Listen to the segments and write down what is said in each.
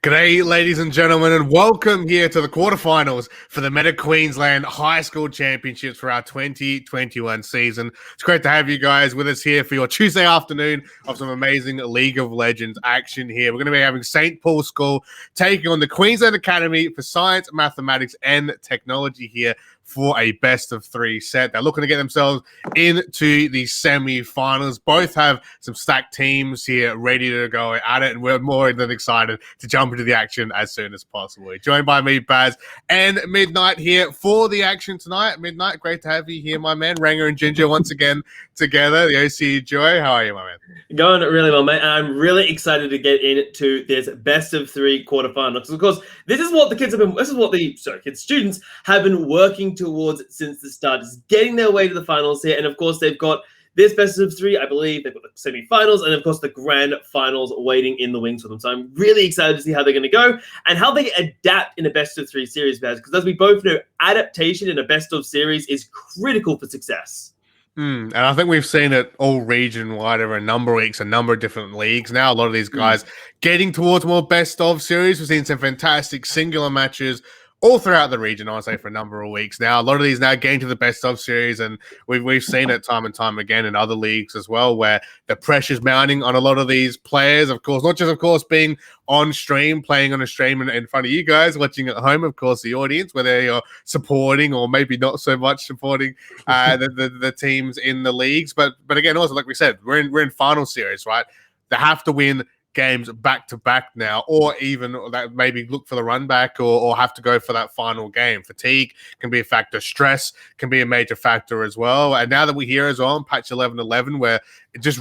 G'day, ladies and gentlemen, and welcome here to the quarterfinals for the Meta Queensland High School Championships for our 2021 season. It's great to have you guys with us here for your Tuesday afternoon of some amazing League of Legends action here. We're going to be having St. Paul's School taking on the Queensland Academy for Science, Mathematics, and Technology here for a best-of-3 set. They're looking to get themselves into the semi-finals. Both have some stacked teams here ready to go at it, and we're more than excited to jump into the action as soon as possible. Joined by me, Baz, and Midnight here for the action tonight. Midnight, great to have you here, my man. Ranger and Ginger once again together. The OC Joy, how are you, my man? Going really well, mate. And I'm really excited to get into this best-of-3 quarterfinal. Because, of course, this is what the kids have been. This is what the students have been working towards since the start, is getting their way to the finals here. And of course, they've got this best-of-3, I believe. They've got the semi-finals and, of course, the grand finals waiting in the wings for them. So I'm really excited to see how they're going to go and how they adapt in a best-of-3 series, because as we both know, adaptation in a best-of series is critical for success. And I think we've seen it all region-wide over a number of weeks, a number of different leagues. Now a lot of these guys getting towards more best-of series. We've seen some fantastic singular matches all throughout the region, I would say, for a number of weeks now. A lot of these now getting to the best-of series, and we've seen it time and time again in other leagues as well, where the pressure's mounting on a lot of these players, of course, not just, of course, being on stream, playing on a stream in front of you guys, watching at home, of course, the audience, whether you're supporting or maybe not so much supporting the teams in the leagues. But again, also, like we said, we're in final series, right? They have to win games back to back now, or even that maybe look for the run back or have to go for that final game. Fatigue can be a factor, stress can be a major factor as well. And now that we hear as well in patch 11.11, where just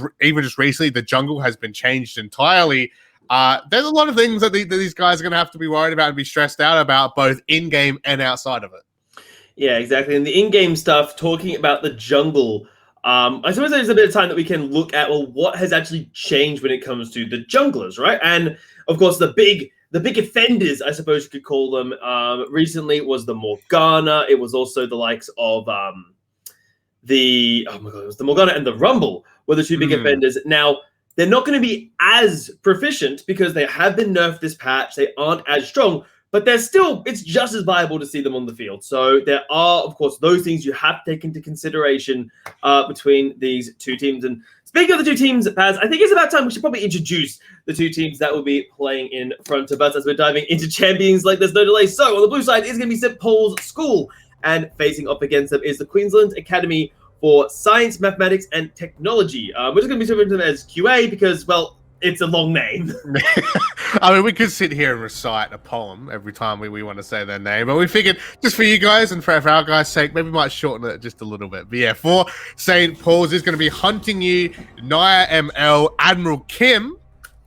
recently the jungle has been changed entirely, there's a lot of things that these guys are going to have to be worried about and be stressed out about, both in game and outside of it. Yeah, exactly. And the in-game stuff, talking about the jungle, I suppose there's a bit of time that we can look at, well, what has actually changed when it comes to the junglers, right? And of course, the big offenders, I suppose you could call them, recently was the Morgana. It was also the likes of it was the Morgana and the Rumble were the two big offenders. Now, they're not going to be as proficient because they have been nerfed this patch. They aren't as strong, but it's just as viable to see them on the field. So there are, of course, those things you have to take into consideration between these two teams. And speaking of the two teams, Paz, I think it's about time we should probably introduce the two teams that will be playing in front of us as we're diving into champions like there's no delay. So on the blue side is going to be St. Paul's School, and facing up against them is the Queensland Academy for Science, Mathematics, and Technology. We're just going to be referring to them as QA because, well, it's a long name. I mean, we could sit here and recite a poem every time we want to say their name, but we figured just for you guys and for our guys' sake, maybe we might shorten it just a little bit. But yeah, for St. Paul's is going to be Hunting You, Naya ML, Admiral Kim,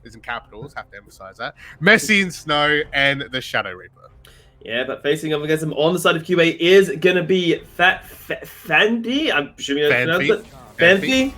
is in capitals, have to emphasize that, Messi and Snow, and the Shadow Reaper. Yeah, but facing up against them on the side of QA is going to be Fanti. I'm assuming that's pronounced it. Fanti.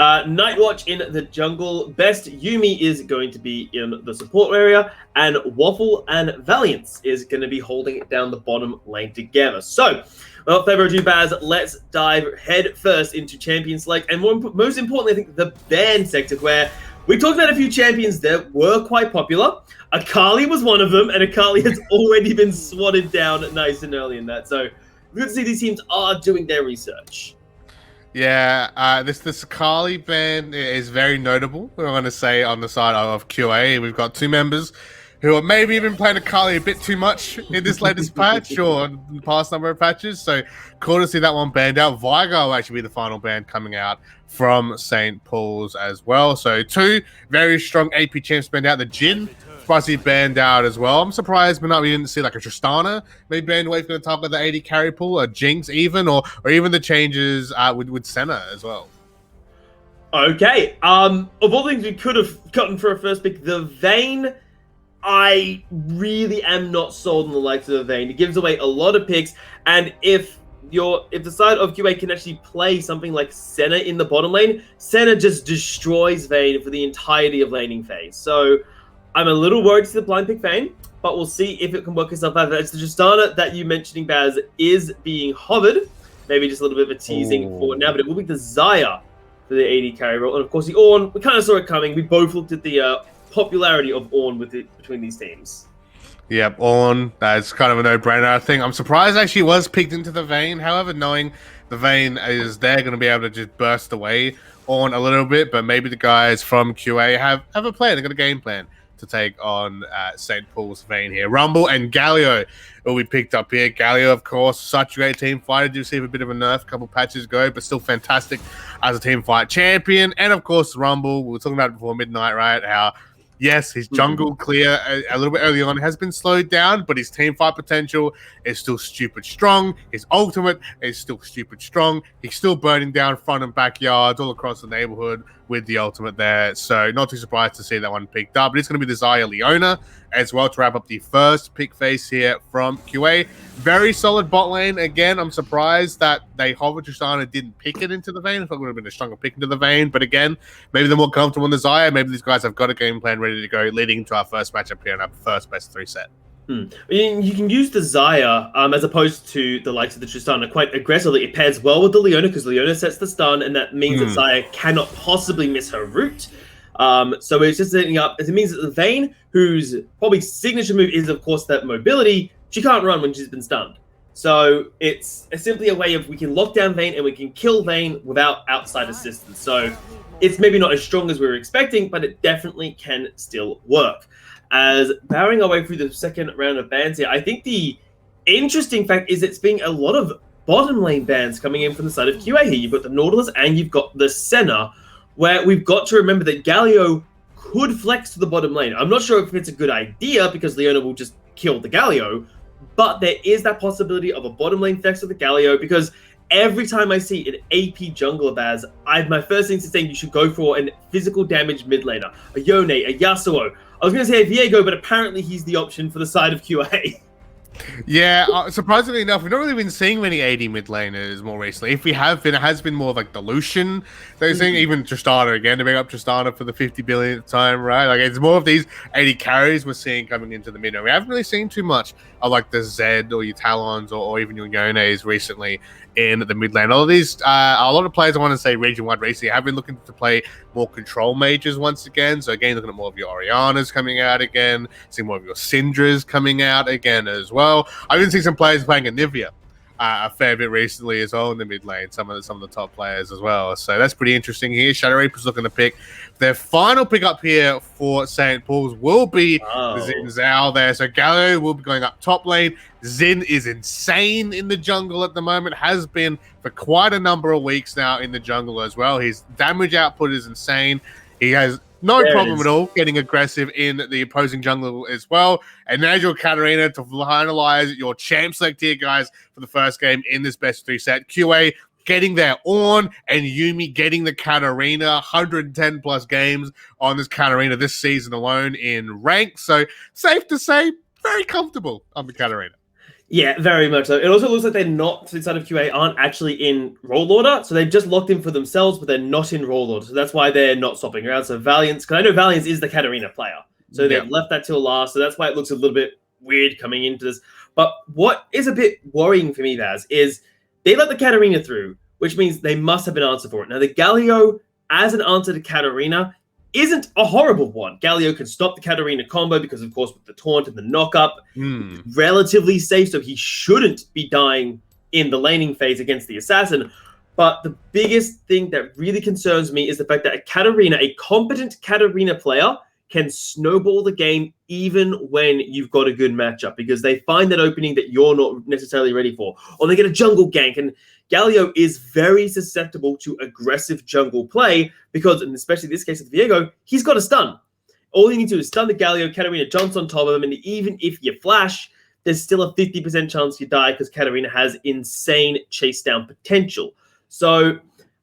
Nightwatch in the jungle. Best Yumi is going to be in the support area, and Waffle and Valiance is going to be holding it down the bottom lane together. So, without further ado, Baz, let's dive head first into Champion Select, and most importantly, I think the ban sector, where we talked about a few champions that were quite popular. Akali was one of them, and Akali has already been swatted down nice and early in that. So, good to see these teams are doing their research. Yeah, this Akali ban is very notable, we're going to say, on the side of QA. We've got two members who are maybe even playing Akali a bit too much in this latest patch or in the past number of patches. So cool to see that one banned out. Vigar will actually be the final ban coming out from St. Paul's as well. So two very strong AP champs banned out. The Jin Fuzzy banned out as well. I'm surprised we didn't see like a Tristana maybe banned away from the top of the 80 carry pool, or Jinx even, or even the changes with Senna as well. Okay. Of all things we could have gotten for a first pick, the Vayne, I really am not sold on the likes of the Vayne. It gives away a lot of picks, and if the side of QA can actually play something like Senna in the bottom lane, Senna just destroys Vayne for the entirety of laning phase. So I'm a little worried to see the blind pick Vayne, but we'll see if it can work itself out. It's the Tristana that you mentioning, Baz, is being hovered. Maybe just a little bit of a teasing for now, but it will be the Zaya for the 80 carry role. And of course the Ornn, we kind of saw it coming. We both looked at the popularity of Ornn between these teams. Yep, Ornn, that's kind of a no-brainer. I think I'm surprised actually he was picked into the Vayne. However, knowing the Vayne is there going to be able to just burst away Ornn a little bit, but maybe the guys from QA have a plan. They've got a game plan to take on St. Paul's Vayne here. Rumble and Galio will be picked up here. Galio, of course, such a great team fighter. Do receive a bit of a nerf, a couple patches ago, but still fantastic as a team fight champion. And of course, Rumble, we were talking about it before midnight, right? How yes, his jungle clear a little bit early on has been slowed down, but his team fight potential is still stupid strong. His ultimate is still stupid strong. He's still burning down front and backyards all across the neighborhood with the ultimate there. So not too surprised to see that one picked up. But it's going to be the Xayah Leona as well to wrap up the first pick phase here from QA. Very solid bot lane. Again, I'm surprised that they hovered Tristana didn't pick it into the Vayne. I thought it would have been a stronger pick into the Vayne. But again, maybe they're more comfortable in the Xayah. Maybe these guys have got a game plan ready to go leading into our first matchup here in our first best 3 set. You can use the Xayah as opposed to the likes of the Tristana quite aggressively. It pairs well with the Leona because Leona sets the stun, and that means that Xayah cannot possibly miss her route. So it's just setting up. It means that the Vayne, whose probably signature move is, of course, that mobility, she can't run when she's been stunned. So it's simply a way of we can lock down Vayne and we can kill Vayne without outside assistance. So it's maybe not as strong as we were expecting, but it definitely can still work. As powering our way through the second round of bans here, I think the interesting fact is it's being a lot of bottom lane bans coming in from the side of QA here. You've got the Nautilus and you've got the Senna, where we've got to remember that Galio could flex to the bottom lane. I'm not sure if it's a good idea because Leona will just kill the Galio, but there is that possibility of a bottom lane flex of the Galio because every time I see an AP jungler Baz, my first thing is saying you should go for a physical damage mid laner, a Yone, a Yasuo. I was going to say a Viego, but apparently he's the option for the side of QA. Yeah, surprisingly enough, we've not really been seeing many AD mid laners more recently. If we have been, it has been more of like the Lucian. They're seeing even Tristana again, to bring up Tristana for the 50 billionth time, right? Like it's more of these AD carries we're seeing coming into the mid. We haven't really seen too much of like the Zed or your Talons or even your Yones recently in the mid lane. All of these, a lot of players, I want to say region-wide recently, have been looking to play more control mages once again. So again, looking at more of your Orianas coming out again, seeing more of your Syndras coming out again as well. I've been seeing some players playing Anivia a fair bit recently as well in the mid lane, some of the top players as well. So that's pretty interesting here. Shadow Reaper's looking to pick. Their final pick up here for St. Paul's will be the Xin Zhao there. So Galio will be going up top lane. Xin is insane in the jungle at the moment, has been for quite a number of weeks now in the jungle as well. His damage output is insane. He has no problem at all getting aggressive in the opposing jungle as well. And there's your Katarina to finalize your champ select here, guys, for the first game in this best 3 set. QA getting their Ornn and Yuumi getting the Katarina. 110 plus games on this Katarina this season alone in rank. So safe to say, very comfortable on the Katarina. Yeah, very much so. It also looks like they're not, inside of QA, aren't actually in role order. So they've just locked in for themselves, but they're not in role order. So that's why they're not swapping around. So Valiance, because I know Valiance is the Katarina player. So they've left that till last. So that's why it looks a little bit weird coming into this. But what is a bit worrying for me, Vaz, is they let the Katarina through, which means they must have an answer for it. Now, the Galio, as an answer to Katarina, isn't a horrible one. Galio can stop the Katarina combo because, of course, with the taunt and the knockup, relatively safe, so he shouldn't be dying in the laning phase against the assassin. But the biggest thing that really concerns me is the fact that a competent Katarina player, can snowball the game even when you've got a good matchup because they find that opening that you're not necessarily ready for. Or they get a jungle gank, and Galio is very susceptible to aggressive jungle play because, and especially in this case with Viego, he's got a stun. All you need to do is stun the Galio, Katarina jumps on top of him, and even if you flash, there's still a 50% chance you die because Katarina has insane chase down potential. So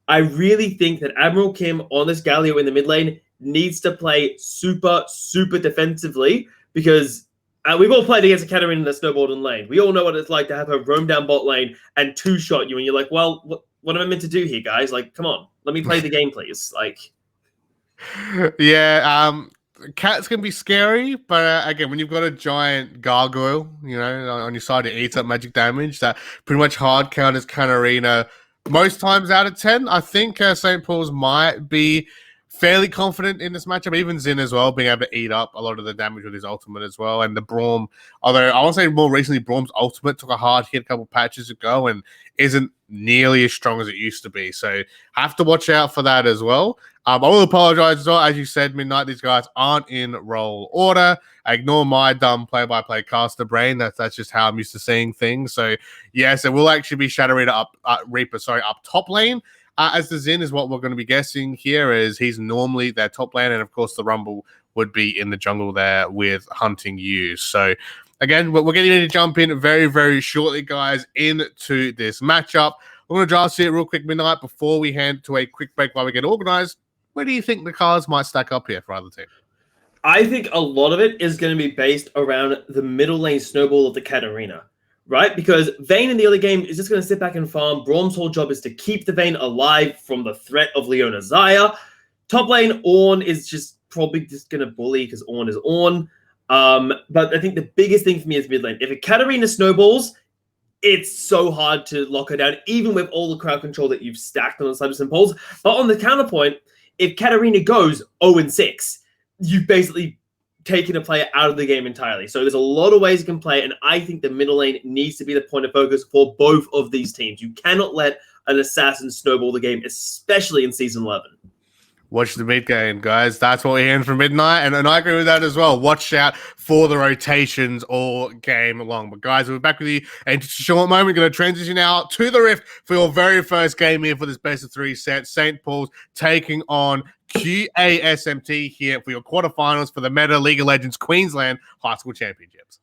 I really think that Admiral Kim on this Galio in the mid lane needs to play super, super defensively because we've all played against a Katarina that snowballed in lane. We all know what it's like to have her roam down bot lane and two-shot you, and you're like, well, what am I meant to do here, guys? Like, come on, let me play the game, please. Like, yeah, Cat's gonna be scary, but again, when you've got a giant gargoyle, on your side, it eats up magic damage. That pretty much hard counters Katarina most times out of 10. I think St. Paul's might be fairly confident in this matchup. Even Xin as well, being able to eat up a lot of the damage with his ultimate as well. And the Braum, although I want to say more recently, Braum's ultimate took a hard hit a couple patches ago and isn't nearly as strong as it used to be. So have to watch out for that as well. I will apologize as well. As you said, Midnight, these guys aren't in role order. I ignore my dumb play-by-play caster brain. That's just how I'm used to seeing things. So yes, it will actually be Shadow Reaper up top lane. As the Xin is what we're going to be guessing here, is he's normally their top lane, and of course the Rumble would be in the jungle there with hunting you. So again, we're getting ready to jump in very, very shortly, guys, into this matchup. We're going to draft it real quick, Midnight, before we hand to a quick break while we get organized. Where do you think the cards might stack up here for either team? I think a lot of it is going to be based around the middle lane snowball of the Katarina, right? Because Vayne in the early game is just going to sit back and farm. Braum's whole job is to keep the Vayne alive from the threat of Leona Xayah. Top lane, Ornn is just probably just going to bully because Ornn is Ornn. But I think the biggest thing for me is mid lane. If a Katarina snowballs, it's so hard to lock her down, even with all the crowd control that you've stacked on the Cyber Poles. But on the counterpoint, if Katarina goes 0-6, you've basically taken a player out of the game entirely. So there's a lot of ways you can play, and I think the middle lane needs to be the point of focus for both of these teams. You cannot let an assassin snowball the game, especially in Season 11. Watch the mid game, guys. That's what we're hearing from Midnight, and I agree with that as well. Watch out for the rotations all game long. But guys, we're back with you in just a short moment. We're going to transition now to the Rift for your very first game here for this best of 3 set. St. Paul's taking on QASMT here for your quarterfinals for the Meta League of Legends Queensland High School Championships.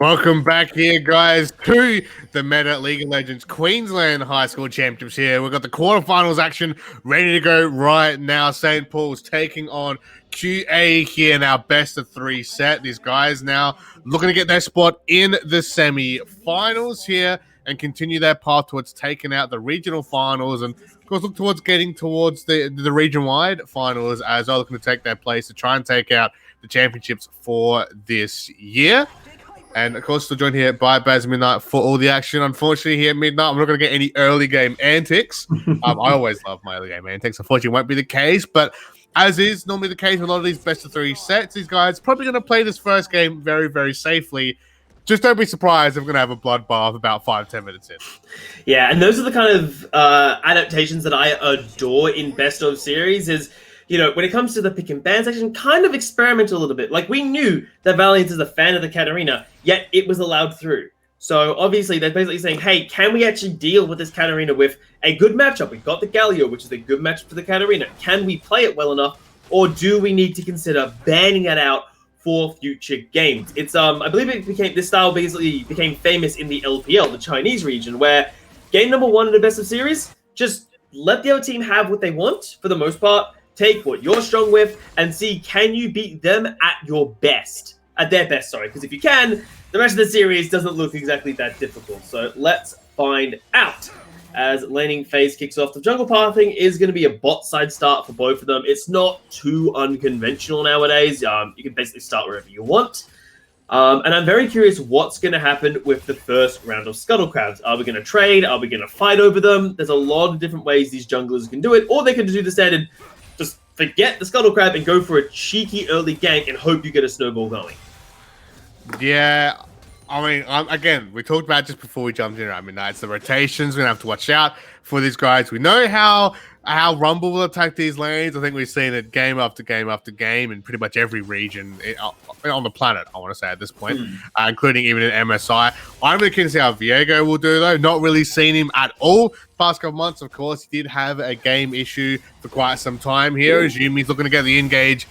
Welcome back here, guys, to the Meta League of Legends Queensland High School Championships here. We've got the quarterfinals action ready to go right now. St. Paul's taking on QA here in our best of 3 set. These guys now looking to get their spot in the semi-finals here and continue their path towards taking out the regional finals and, of course, look towards getting towards the region-wide finals as they're looking to take their place to try and take out the championships for this year. And, of course, still joined here by Baz Midnight for all the action. Unfortunately, here at Midnight, I'm not going to get any early game antics. I always love my early game antics. Unfortunately, it won't be the case. But as is normally the case with a lot of these best of 3 sets, these guys probably going to play this first game very, very safely. Just don't be surprised if we're going to have a bloodbath about 5-10 minutes in. Yeah, and those are the kind of adaptations that I adore in best of series is, you know, when it comes to the pick and ban section, kind of experiment a little bit. Like, we knew that Valiant is a fan of the Katarina, yet it was allowed through. So obviously they're basically saying, hey, can we actually deal with this Katarina with a good matchup? We've got the Galio, which is a good matchup for the Katarina. Can we play it well enough, or do we need to consider banning that out for future games? It's I believe this style basically became famous in the LPL, the Chinese region, where game number 1 in the best of series, just let the other team have what they want for the most part. Take what you're strong with and see, can you beat them at your best? At their best, sorry. Because if you can, the rest of the series doesn't look exactly that difficult. So let's find out. As laning phase kicks off, the jungle pathing is going to be a bot side start for both of them. It's not too unconventional nowadays. You can basically start wherever you want. And I'm very curious what's going to happen with the first round of Scuttle Crabs. Are we going to trade? Are we going to fight over them? There's a lot of different ways these junglers can do it. Or they can do the standard, just forget the Scuttle Crab and go for a cheeky early gank and hope you get a snowball going. Yeah, I mean, again, we talked about just before we jumped in. I mean, it's the rotations. We're going to have to watch out for these guys. We know how Rumble will attack these lanes. I think we've seen it game after game after game in pretty much every region on the planet, I want to say, at this point, including even in MSI. I'm really keen to see how Viego will do, though. Not really seen him at all past couple months. Of course, he did have a game issue for quite some time here. As Yumi's looking to get the engage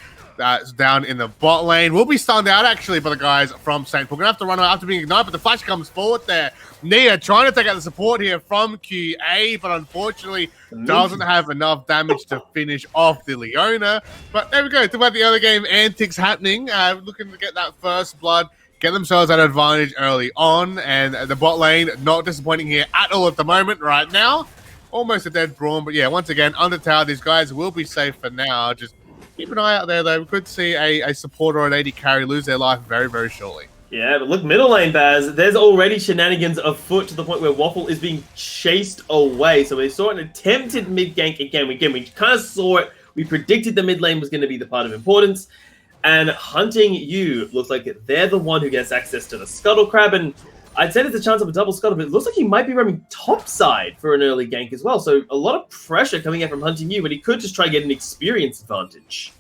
down in the bot lane. We'll be stunned out, actually, by the guys from St. Paul. Going to have to run after being ignited, but the flash comes forward there. Nia trying to take out the support here from QA, but unfortunately doesn't have enough damage to finish off the Leona. But there we go. Talk about the other game antics happening. Looking to get that first blood, get themselves an advantage early on, and the bot lane not disappointing here at all at the moment right now. Almost a dead Brawn, but yeah, once again, under tower, these guys will be safe for now. Just keep an eye out there, though. We could see a supporter or an AD carry lose their life very, very shortly. Yeah, but look, middle lane, Baz. There's already shenanigans afoot to the point where Waffle is being chased away. So we saw an attempted mid gank again. We kind of saw it. We predicted the mid lane was going to be the part of importance. And Hunting You looks like they're the one who gets access to the Scuttle Crab. And I'd say there's a chance of a double Scuttle, but it looks like he might be roaming top side for an early gank as well. So a lot of pressure coming out from Hunting You, but he could just try to get an experience advantage.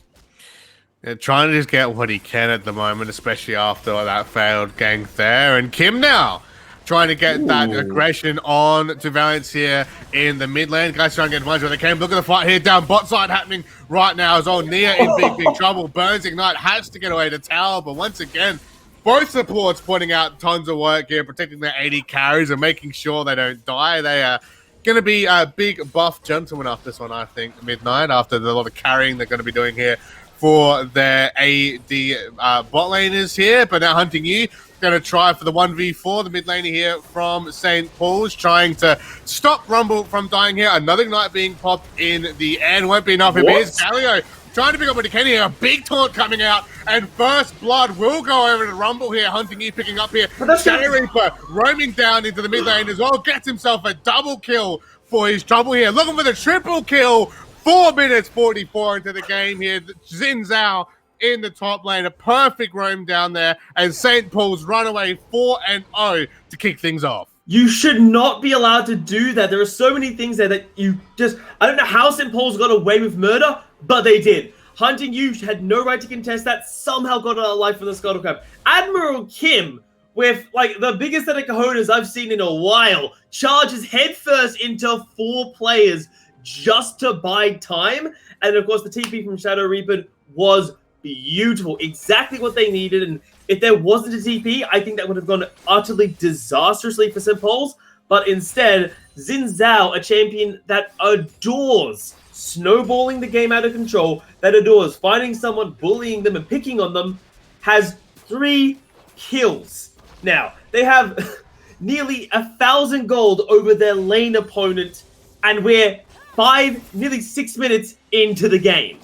Yeah, trying to just get what he can at the moment, especially after that failed gank there. And Kim now trying to get that aggression on to Valiance here in the mid lane. Guys trying to get advantage where they can. Look at the fight here down bot side happening right now as well. Nia in big trouble. Burns Ignite has to get away to tower, but once again, both supports putting out tons of work here, protecting their AD carries and making sure they don't die. They are going to be a big buff gentleman after this one, I think, Midnight, after the lot of carrying they're going to be doing here for their AD bot laners here. But now Hunting You going to try for the 1v4, the mid laner here from St. Paul's, trying to stop Rumble from dying here. Another Ignite being popped in the end. Won't be enough. Here's Galio trying to pick up what he can here. A big taunt coming out, and first blood will go over to Rumble here. Hunting You picking up here. Shadow Reaper roaming down into the mid lane as well. Gets himself a double kill for his trouble here. Looking for the triple kill. 4 minutes 44 into the game here. Xin Zhao in the top lane. A perfect roam down there. And St. Paul's run away 4-0 to kick things off. You should not be allowed to do that. There are so many things there that you just... I don't know how St. Paul's got away with murder, but they did. Hunting You had no right to contest that. Somehow got out alive from the Scuttle Crab. Admiral Kim, with like the biggest set of cojones I've seen in a while, charges headfirst into 4 players just to buy time. And of course, the TP from Shadow Reaper was beautiful. Exactly what they needed. And if there wasn't a TP, I think that would have gone utterly disastrously for St. Paul's. But instead, Xin Zhao, a champion that adores snowballing the game out of control, that adores finding someone, bullying them, and picking on them, has 3 kills. Now, they have nearly 1,000 gold over their lane opponent, and we're 5, nearly 6 minutes into the game.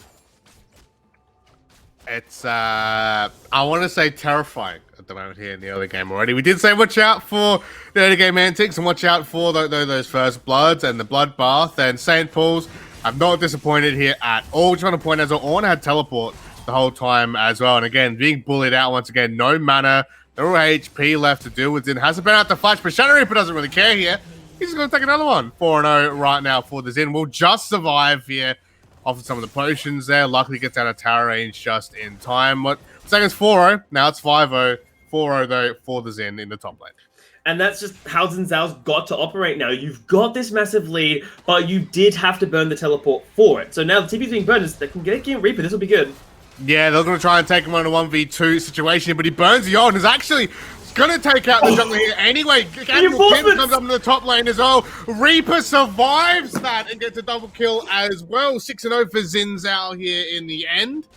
It's, I want to say terrifying at the moment here in the early game already. We did say watch out for the early game antics and watch out for those first bloods and the bloodbath. And St. Paul's have not disappointed here at all. Just want to point out, Ornn had teleport the whole time as well. And again, being bullied out once again, no mana, no HP left to deal with. It hasn't been out the flash, but Shadow Reaper doesn't really care here. He's just going to take another one. 4-0 right now for the Xin. We'll just survive here off of some of the potions there. Luckily gets out of tower range just in time. What second is 4-0. Now it's 5-0. 4-0 though for the Xin in the top lane. And that's just how Xin Zhao's got to operate now. You've got this massive lead, but you did have to burn the teleport for it. So now the TP's being burned. They can get Reaper. This will be good. Yeah, they're going to try and take him on a 1v2 situation, but he burns the ult and is actually going to take out the jungler here anyway. Admiral Kim comes up in the top lane as well. Reaper survives that and gets a double kill as well. 6-0 for Xin Zhao here in the end.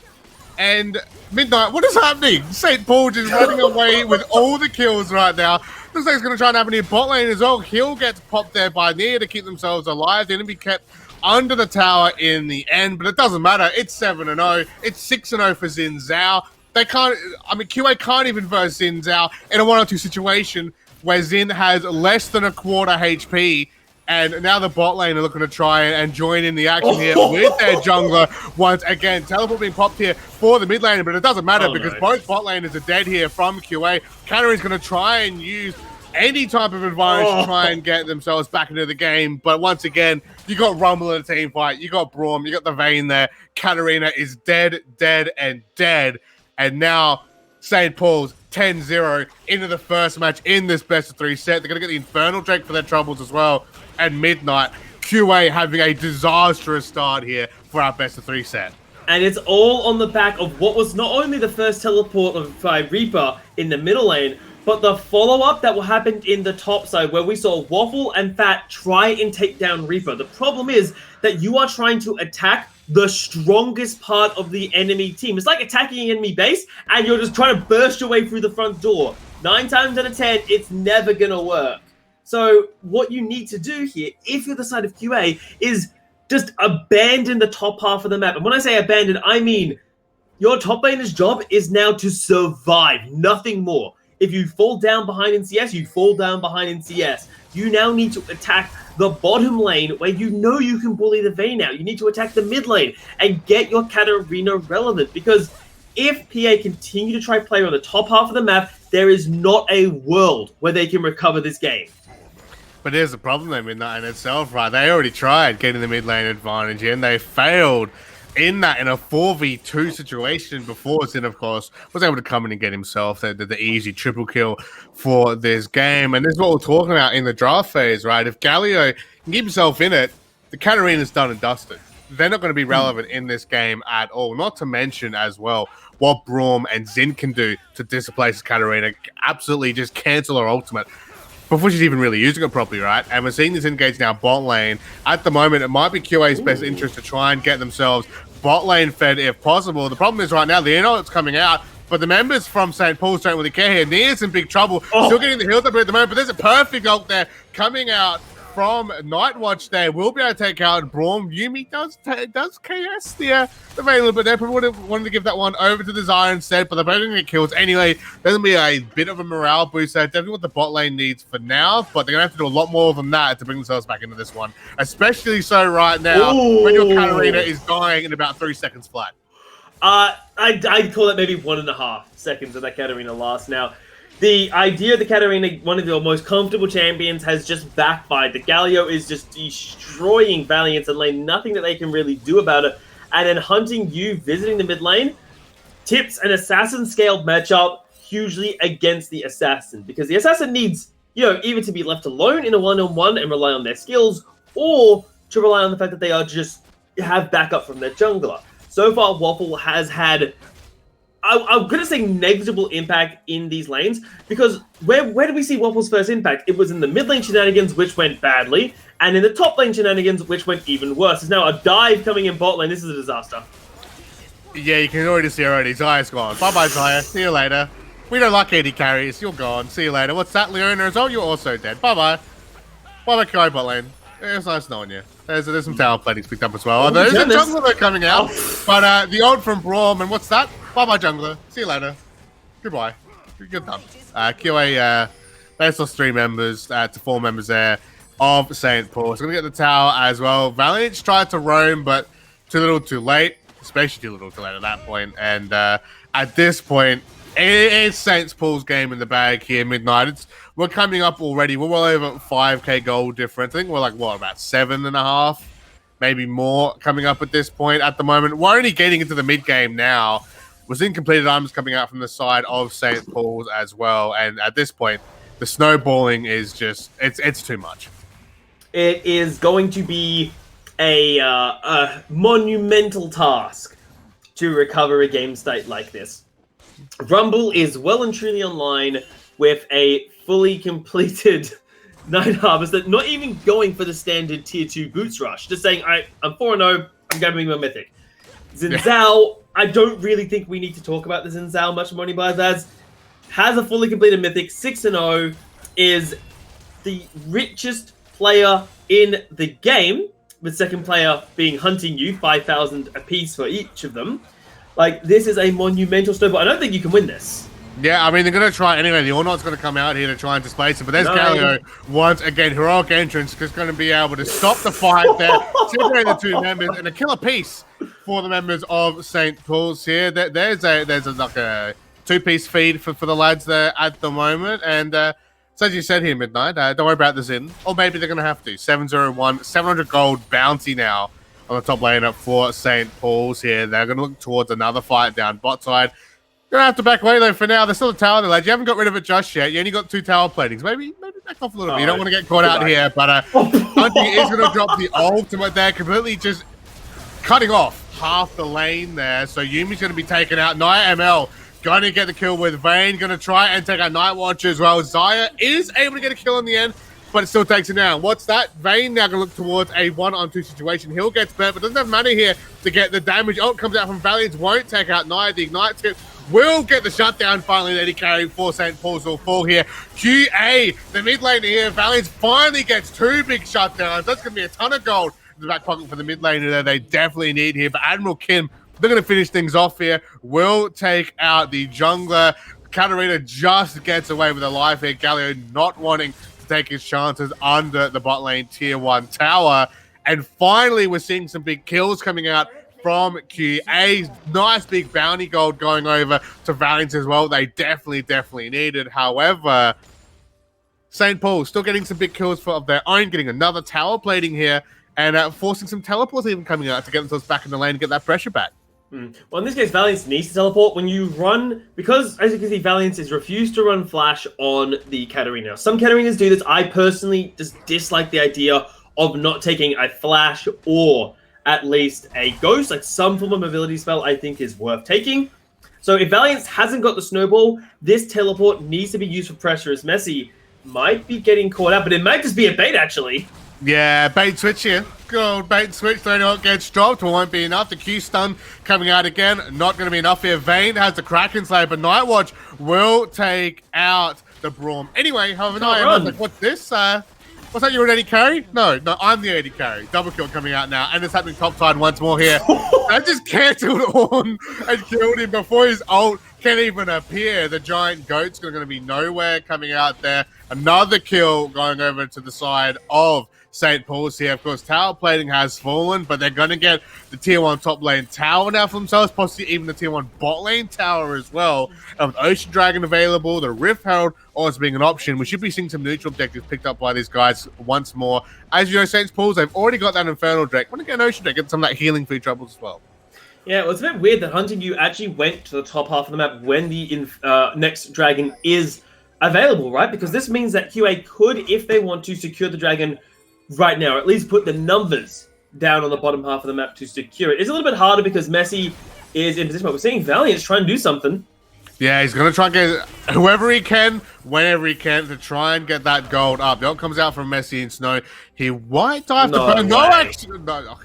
And Midnight, what is happening? St. Paul just running away with all the kills right now. Looks like it's going to try and happen in bot lane as well. Hill gets popped there by Nia to keep themselves alive. They're going to be kept under the tower in the end, but it doesn't matter. It's 7-0. It's 6-0 for Xin Zhao. They can't, I mean, QA can't even verse Xin Zhao in a 1-2 situation where Xin has less than a quarter HP. And now the bot lane are looking to try and join in the action here with their jungler once again. Teleport being popped here for the mid lane, but it doesn't matter because both bot laners are dead here from QA. Katarina's going to try and use any type of advantage to try and get themselves back into the game. But once again, you got Rumble in a team fight. You got Braum. You got the Vayne there. Katarina is dead, and dead. And now St. Paul's 10-0 into the first match in this best-of-3 set. They're going to get the Infernal Drake for their troubles as well. And Midnight, QA having a disastrous start here for our best-of-3 set. And it's all on the back of what was not only the first teleport of Reaper in the middle lane, but the follow-up that will happen in the top side where we saw Waffle and Fat try and take down Reaper. The problem is that you are trying to attack the strongest part of the enemy team. It's like attacking an enemy base and you're just trying to burst your way through the front door. 9 times out of 10, it's never going to work. So what you need to do here, if you're the side of QA, is just abandon the top half of the map. And when I say abandon, I mean your top laner's job is now to survive, nothing more. If you fall down behind in CS, you fall down behind in CS. You now need to attack the bottom lane where you know you can bully the Vayne out. You need to attack the mid lane and get your Katarina relevant, because if PA continue to try play on the top half of the map, there is not a world where they can recover this game. But here's the problem though, Midnight in itself, right? They already tried getting the mid lane advantage and they failed in a 4v2 situation before Xin, of course, was able to come in and get himself the easy triple kill for this game. And this is what we're talking about in the draft phase, right? If Galio can keep himself in it, the Katarina's done and dusted. They're not going to be relevant in this game at all. Not to mention as well what Braum and Xin can do to displace Katarina. Absolutely just cancel her ultimate before she's even really using it properly, right? And we're seeing this engage now bot lane. At the moment, it might be QA's best interest to try and get themselves bot lane fed if possible. The problem is right now, the inult's coming out, but the members from St. Paul's don't really care here. Nia's in big trouble. Still getting the heals up at the moment, but there's a perfect ult there coming out from Nightwatch there. We'll be able to take out Braum. Yuumi does KS the Vayne a little bit there. Probably would have wanted to give that one over to the Zyre instead, but they're both going to get kills anyway. There's going to be a bit of a morale boost there. Definitely what the bot lane needs for now, but they're going to have to do a lot more than that to bring themselves back into this one. Especially so right now when your Katarina is dying in about 3 seconds flat. I'd call it maybe 1.5 seconds of that Katarina lasts now. The idea of the Katarina, one of your most comfortable champions, has just backfired. The Galio is just destroying Valiant and lane, nothing that they can really do about it. And then hunting you, visiting the mid lane, tips an assassin-scaled matchup hugely against the assassin. Because the assassin needs, either to be left alone in a one-on-one and rely on their skills, or to rely on the fact that they are just have backup from their jungler. So far, Waffle has had, I'm going to say, negligible impact in these lanes, because where did we see Waffle's first impact? It was in the mid lane shenanigans, which went badly, and in the top lane shenanigans, which went even worse. There's now a dive coming in bot lane. This is a disaster. Yeah, you can already see already. Zyre's gone. Bye-bye, Zyre. See you later. We don't like AD carries. You're gone. See you later. What's that, Leona as well? You're also dead. Bye-bye. Bye-bye, Kai bot lane. It's nice knowing you. There's some tower platings picked up as well. There's a jungler that coming out. But the ult from Braum, and what's that? Bye-bye, jungler. See you later. Goodbye. Good done. QA, best of 3 members to 4 members there of St. Paul. So going to get the tower as well. Valiant tried to roam, but too little too late. Especially too little too late at that point. And at this point, it's St. Paul's game in the bag here, Midnight. We're coming up already. We're well over 5k gold difference. I think we're like, about 7.5? Maybe more coming up at this point at the moment. We're only getting into the mid game now. We're seeing completed items coming out from the side of St. Paul's as well. And at this point, the snowballing is just, it's too much. It is going to be a monumental task to recover a game state like this. Rumble is well and truly online with a fully completed Night Harvester, not even going for the standard tier 2 boots rush, just saying, I'm 4-0, I'm grabbing my mythic. Zinzao, I don't really think we need to talk about the Zinzao much more, as has a fully completed mythic, 6-0, is the richest player in the game, with second player being Hunting You, 5,000 apiece for each of them. Like, this is a monumental snowball. I don't think you can win this. Yeah, I mean, they're going to try anyway. The Ornat's going to come out here to try and displace it. But there's Galio once again. Heroic entrance, just going to be able to stop the fight there, separate the two members, and a killer piece for the members of St. Paul's here. There's like a two-piece feed for the lads there at the moment. And so as you said here, Midnight, don't worry about the Zin. Or maybe they're going to have to. 701, 700 gold bounty now on the top lane up for St. Paul's here. They're going to look towards another fight down bot side. Gonna have to back away though for now. There's still a tower there, lads. You haven't got rid of it just yet. You only got 2 tower platings. Maybe back off a little bit. You don't want to get caught out here, but Hunting is going to drop the ultimate there, completely just cutting off half the lane there. So Yumi's going to be taken out. Naya ML going to get the kill with Vayne. Going to try and take out Night Watcher as well. Zaya is able to get a kill in the end, but it still takes him down. What's that? Vayne now going to look towards a 1-on-2 situation. He'll get burnt, but doesn't have money here to get the damage. Oh, it comes out from Valiant. Won't take out Naya. The Ignite tip will get the shutdown finally that he carried for St. Paul's will fall here. QA, the mid laner here. Valiant finally gets 2 big shutdowns. That's going to be a ton of gold in the back pocket for the mid laner that they definitely need here. But Admiral Kim, they're going to finish things off here. Will take out the jungler. Katarina just gets away with a life here. Galio not wanting to take his chances under the bot lane tier 1 tower. And finally, we're seeing some big kills coming out from QA. Nice big bounty gold going over to Valiant as well. They definitely needed. However, St. Paul still getting some big kills of their own, getting another tower plating here, and forcing some teleports even coming out to get themselves back in the lane and get that pressure back. Well, in this case, Valiant needs to teleport. When you run, because as you can see, Valiant is refused to run flash on the Katarina. Some Katarinas do this. I personally just dislike the idea of not taking a flash or at least a ghost, like some form of mobility spell, I think is worth taking. So if Valiant hasn't got the snowball, this teleport needs to be used for pressure, as Messi might be getting caught out, but it might just be a bait, actually. Yeah, bait switch here. Good old bait switch. The only one gets dropped, but won't be enough. The Q stun coming out again. Not going to be enough here. Vayne has the Kraken Slayer, but Nightwatch will take out the Braum. Anyway, however, I was like, what's this? What's that, you're an AD carry? No, I'm the AD carry. Double kill coming out now, and it's happening top side once more here. I just cancelled on and killed him before his ult can even appear. The giant goat's going to be nowhere coming out there. Another kill going over to the side of St. Paul's here. Of course, tower plating has fallen, but they're going to get the tier 1 top lane tower now for themselves, possibly even the tier 1 bot lane tower as well. And with Ocean Dragon available, the Rift Herald also being an option, we should be seeing some neutral objectives picked up by these guys once more. As you know, St. Paul's, they've already got that Infernal Drake. Want to get an Ocean Drake, get some of that healing for your troubles as well. Yeah, well, it's a bit weird that Hunting You actually went to the top half of the map when the next dragon is available, right? Because this means that QA could, if they want to, secure the dragon right now, or at least put the numbers down on the bottom half of the map to secure it. It's a little bit harder because Messi is in position, but we're seeing Valiant's trying to do something. Yeah, he's going to try and get whoever he can, whenever he can, to try and get that gold up. The ult comes out from Messi and Snow. He might dive to burn. No action. No.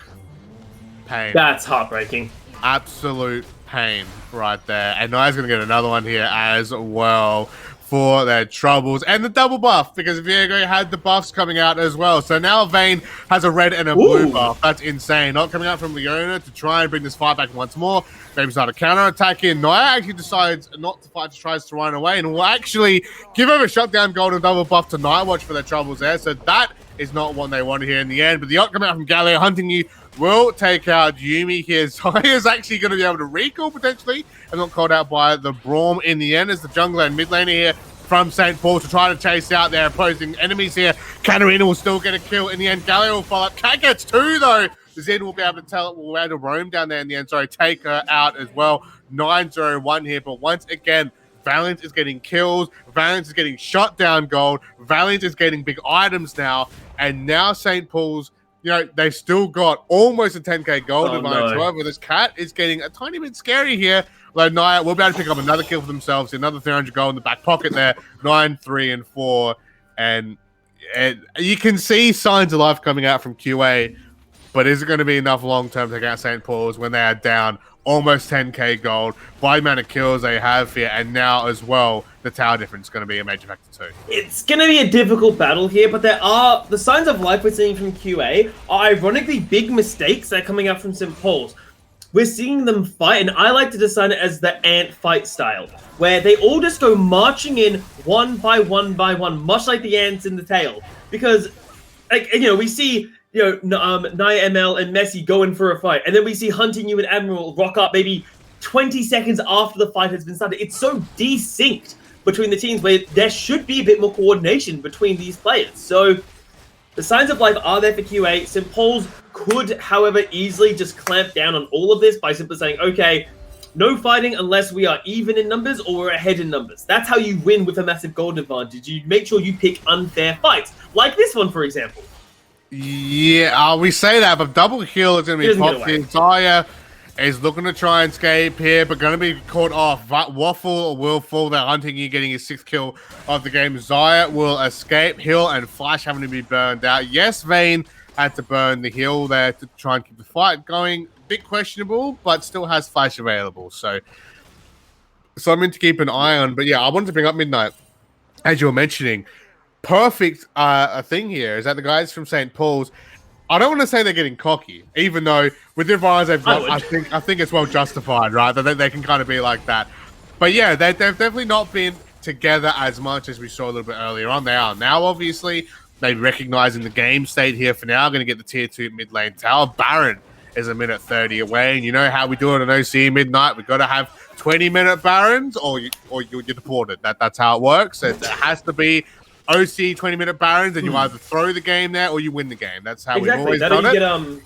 Pain. That's heartbreaking. Absolute pain right there. And Naya's going to get another one here as well for their troubles. And the double buff, because Viego had the buffs coming out as well. So now Vayne has a red and a blue buff. That's insane. Not coming out from Leona to try and bring this fight back once more. Maybe start a counter-attack in. Naya actually decides not to fight, just tries to run away, and will actually give over shutdown gold and double buff to Nightwatch for their troubles there. So that is not what they wanted here in the end. But the ult coming out from Galio, Hunting You, will take out Yuumi here. Zaya's actually going to be able to recall potentially, and not called out by the Braum in the end, as the jungler and mid laner here from St. Paul to try to chase out their opposing enemies here. Katarina will still get a kill in the end. Galio will follow up. Cat gets 2 though. Zed will be able to will be able to roam down there in the end. Sorry, take her out as well. 9-0-1 here, but once again, Valiant is getting kills. Valiant is getting shot down gold. Valiant is getting big items now. And now St. Paul's, they've still got almost a 10k gold advantage. No. However, this cat is getting a tiny bit scary here. Although Nia will be able to pick up another kill for themselves, another 300 gold in the back pocket there. 9, 3, and 4. And you can see signs of life coming out from QA, but is it going to be enough long-term to take out St. Paul's when they are down almost 10k gold by the amount of kills they have here, and now as well, the tower difference is going to be a major factor too. It's going to be a difficult battle here, but there are the signs of life we're seeing from QA are ironically big mistakes that are coming out from St. Paul's. We're seeing them fight, and I like to design it as the ant fight style, where they all just go marching in one by one by one, much like the ants in the tail. Because, we see, Nia ML and Messi go in for a fight, and then we see Hunting You and Admiral rock up maybe 20 seconds after the fight has been started. It's so desynced between the teams where there should be a bit more coordination between these players. So the signs of life are there for QA. St. Paul's could, however, easily just clamp down on all of this by simply saying, okay, no fighting unless we are even in numbers or we're ahead in numbers. That's how you win with a massive gold advantage. You make sure you pick unfair fights, like this one, for example. Yeah, we say that, but double kill is going to be popped here. Zaya is looking to try and escape here, but going to be caught off. Waffle will fall. They're Hunting You, getting his 6th kill of the game. Zaya will escape. Hill and Flash having to be burned out. Yes, Vayne had to burn the hill there to try and keep the fight going. Bit questionable, but still has Flash available. So something to keep an eye on. But yeah, I wanted to bring up Midnight, as you were mentioning. Perfect thing here is that the guys from St. Paul's, I don't want to say they're getting cocky, even though with the advantage they've got, I think it's well justified, right? That they can kind of be like that. But yeah, they've definitely not been together as much as we saw a little bit earlier on. They are now, obviously, maybe recognizing the game state here for now, going to get the tier 2 mid lane tower. Baron is a minute 30 away, and you know how we do it on OC Midnight. We've got to have 20-minute Barons, or you're deported. That's how it works. It has to be OC 20-minute Barons, and you either throw the game there or you win the game. That's how we've always done it.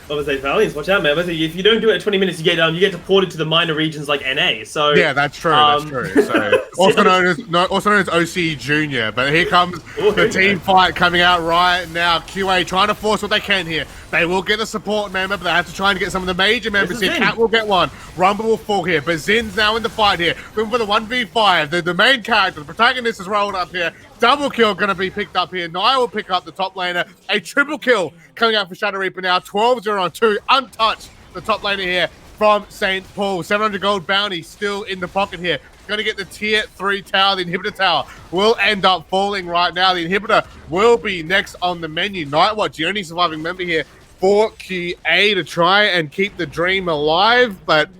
Obviously, Valiants, watch out, man. If you don't do it at 20 minutes, you get deported to the minor regions like NA. So yeah, that's true. That's true. So also known as OC Junior. But here comes the team fight coming out right now. QA trying to force what they can here. They will get the support member, but they have to try and get some of the major members here. Cat will get one. Rumble will fall here. But Zin's now in the fight here. Looking for the 1v5. The main character, the protagonist is rolled up here. Double kill going to be picked up here. Nia will pick up the top laner. A triple kill coming out for Shadow Reaper now. 12-0 on 2. Untouched. The top laner here from St. Paul. 700 gold bounty still in the pocket here. Going to get the tier 3 tower. The inhibitor tower will end up falling right now. The inhibitor will be next on the menu. Nightwatch, the only surviving member here for QA to try and keep the dream alive. But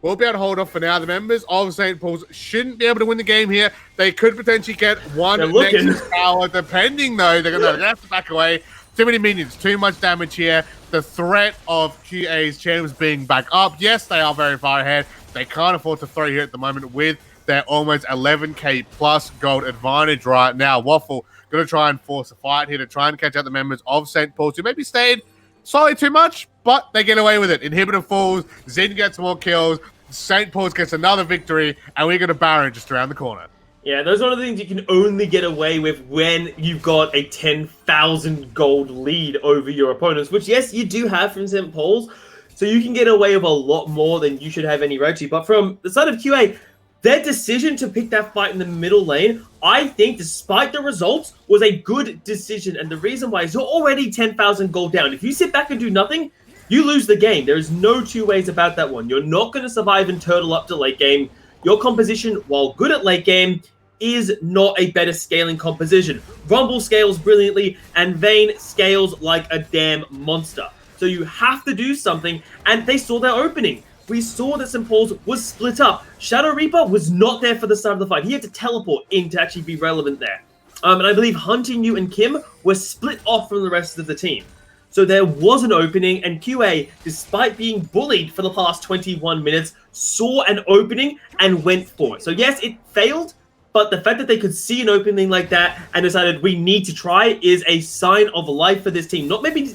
we'll be able to hold off for now. The members of St. Paul's shouldn't be able to win the game here. They could potentially get one Nexus tower, depending, though. They're going to have to back away. Too many minions, too much damage here. The threat of QA's champs being back up. Yes, they are very far ahead. They can't afford to throw here at the moment with their almost 11k plus gold advantage right now. Waffle going to try and force a fight here to try and catch out the members of St. Paul's, who maybe stayed slightly too much, but they get away with it. Inhibitor falls, Zin gets more kills, St. Paul's gets another victory, and we got a Baron just around the corner. Yeah, those are one of the things you can only get away with when you've got a 10,000 gold lead over your opponents, which, yes, you do have from St. Paul's, so you can get away with a lot more than you should have any right to. But from the side of QA, their decision to pick that fight in the middle lane, I think, despite the results, was a good decision. And the reason why is you're already 10,000 gold down. If you sit back and do nothing, you lose the game. There is no two ways about that one. You're not going to survive and turtle up to late game. Your composition, while good at late game, is not a better scaling composition. Rumble scales brilliantly, and Vayne scales like a damn monster. So you have to do something, and they saw their opening. We saw that St. Paul's was split up. Shadow Reaper was not there for the start of the fight. He had to teleport in to actually be relevant there. And I believe Hunting You and Kim were split off from the rest of the team. So there was an opening, and QA, despite being bullied for the past 21 minutes, saw an opening and went for it. So yes, it failed, but the fact that they could see an opening like that and decided we need to try is a sign of life for this team. Not maybe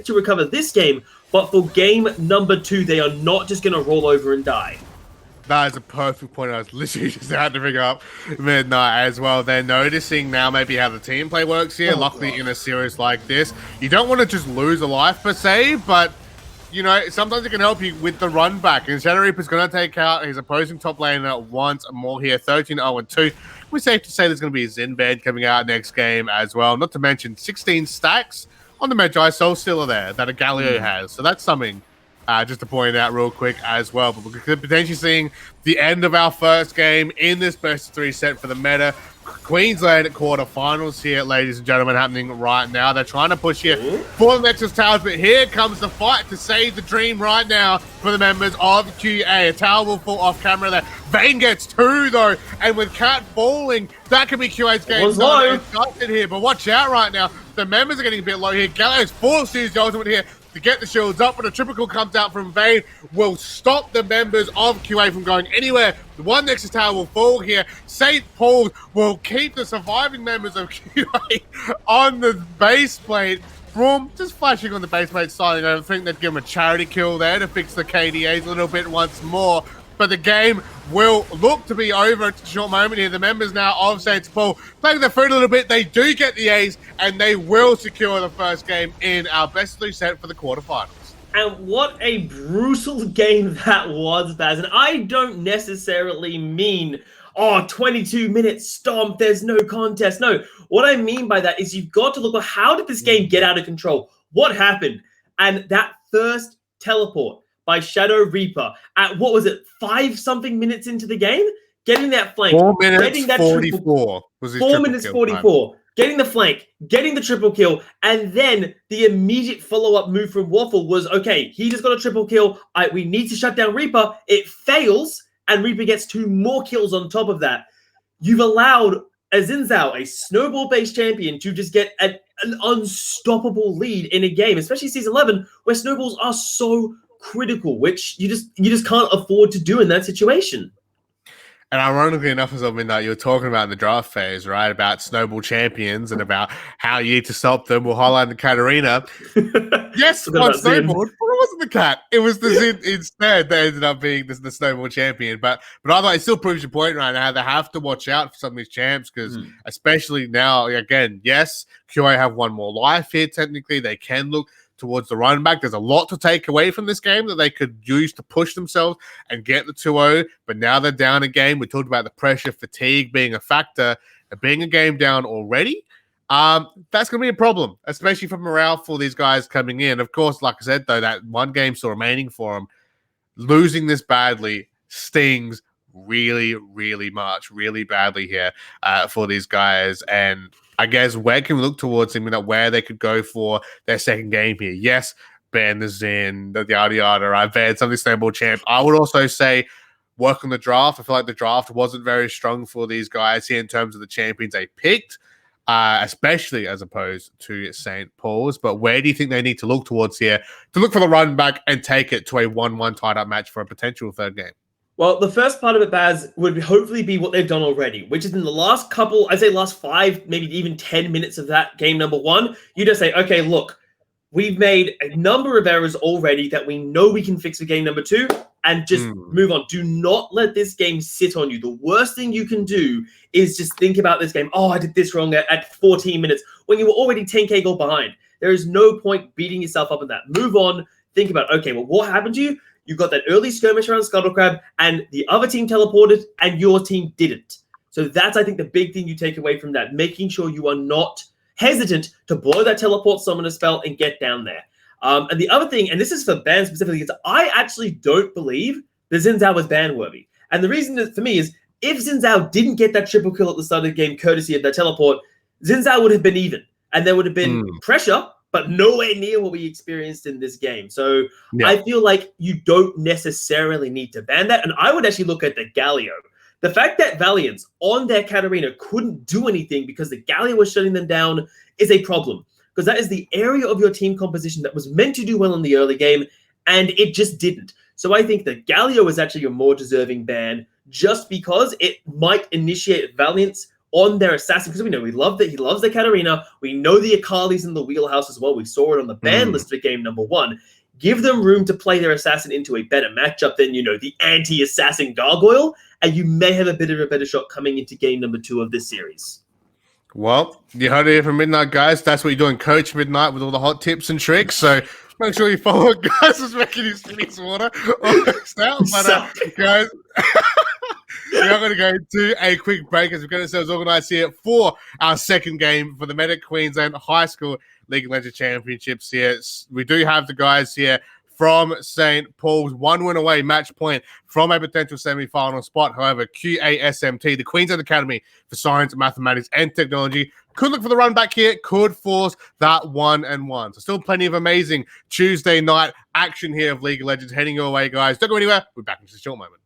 to recover this game, but for game number 2, they are not just going to roll over and die. That is a perfect point. I was literally just about to bring up midnight as well. They're noticing now maybe how the team play works here. Luckily, in a series like this, you don't want to just lose a life per se, but you know, sometimes it can help you with the run back. And Shadow Reaper's going to take out his opposing top laner once more here, 13-0-2. We're safe to say there's going to be a Zen band coming out next game as well. Not to mention 16 stacks on the Magi Soul Stealer there that a Galio has. So that's something just to point out real quick as well. But we're potentially seeing the end of our first game in this best of 3 set for the meta. Queensland quarterfinals here, ladies and gentlemen, happening right now. They're trying to push here for the Nexus Towers, but here comes the fight to save the dream right now for the members of QA. A tower will fall off camera there. Vayne gets 2 though, and with Cat falling, that could be QA's game started here. But watch out right now. The members are getting a bit low here. Gallo's forced to use the ultimate here to get the shields up, but a triple kill comes out from Vayne, will stop the members of QA from going anywhere. The one Nexus Tower will fall here. St. Paul's will keep the surviving members of QA on the base plate. Broom just flashing on the base plate side. I think they'd give him a charity kill there to fix the KDAs a little bit once more. But the game will look to be over at a short moment here. The members now of St. Paul playing their foot a little bit. They do get the A's, and they will secure the first game in our best of 3 set for the quarterfinals. And what a brutal game that was, Baz. And I don't necessarily mean, 22 minutes stomp, there's no contest. No, what I mean by that is you've got to look at how did this game get out of control? What happened? And that first teleport by Shadow Reaper at, 5-something minutes into the game? Getting that flank. 4 minutes getting that 44 was his 4 minutes 44. Time. Getting the flank, getting the triple kill, and then the immediate follow-up move from Waffle was, okay, he just got a triple kill. We need to shut down Reaper. It fails, and Reaper gets 2 more kills on top of that. You've allowed a Xin Zhao, a snowball-based champion, to just get an unstoppable lead in a game, especially Season 11, where snowballs are so critical, which you just can't afford to do in that situation. And ironically enough, as I mean, that you were talking about in the draft phase, right, about snowball champions and about how you need to stop them. We'll highlight the Katarina. Yes, one snowballed, but it wasn't the cat. It was the Zin instead that ended up being the snowball champion. But I thought it still proves your point right now. They have to watch out for some of these champs because especially now, again, yes, QA have 1 more life here. Technically, they can look towards the run back. There's a lot to take away from this game that they could use to push themselves and get the 2-0, but now they're down a game. We talked about the pressure, fatigue being a factor, and being a game down already. That's going to be a problem, especially for morale for these guys coming in. Of course, like I said, though, that 1 game still remaining for them. Losing this badly stings really, really much, really badly here for these guys. And I guess where can we look towards him, where they could go for their second game here? Yes, ban the Zen, the yada yada. I've banned something snowball champ. I would also say work on the draft. I feel like the draft wasn't very strong for these guys here in terms of the champions they picked, especially as opposed to St. Paul's. But where do you think they need to look towards here to look for the run back and take it to a 1-1 tied up match for a potential third game? Well, the first part of it, Baz, would hopefully be what they've done already, which is in the last couple, I'd say last 5, maybe even 10 minutes of that game number 1, you just say, okay, look, we've made a number of errors already that we know we can fix for game number 2 and just move on. Do not let this game sit on you. The worst thing you can do is just think about this game. I did this wrong at 14 minutes when you were already 10k goal behind. There is no point beating yourself up in that. Move on. Think about, okay, well, what happened to you? You got that early skirmish around Scuttle Crab, and the other team teleported, and your team didn't. So that's, I think, the big thing you take away from that, making sure you are not hesitant to blow that teleport summoner spell and get down there. And the other thing, and this is for ban specifically, is I actually don't believe that Xin Zhao was ban-worthy. And the reason for me is, if Xin Zhao didn't get that triple kill at the start of the game, courtesy of that teleport, Xin Zhao would have been even, and there would have been pressure, but nowhere near what we experienced in this game. So I feel like you don't necessarily need to ban that. And I would actually look at the Galio. The fact that Valiants on their Katarina couldn't do anything because the Galio was shutting them down is a problem. Because that is the area of your team composition that was meant to do well in the early game, and it just didn't. So I think the Galio is actually a more deserving ban just because it might initiate Valiants on their assassin, because we know he loves the Katarina. We know the Akali's in the wheelhouse as well. We saw it on the ban list for game number 1. give them room to play their assassin into a better matchup than, the anti-assassin gargoyle, and you may have a bit of a better shot coming into game number 2 of this series. Well, you heard it here from Midnight, guys. That's what you're doing, Coach Midnight, with all the hot tips and tricks. So make sure you follow guys who's making his Phoenix water almost out. But guys, we are going to go to a quick break as we've got ourselves organized here for our second game for the Medic Queensland High School League of Legends Championships here. We do have the guys here from St. Paul's, 1 win away, match point from a potential semi-final spot. However, QASMT, the Queensland Academy for Science, Mathematics and Technology, could look for the run back here, could force that 1-1. So still plenty of amazing Tuesday night action here of League of Legends heading your way, guys. Don't go anywhere. We're back in just a short moment.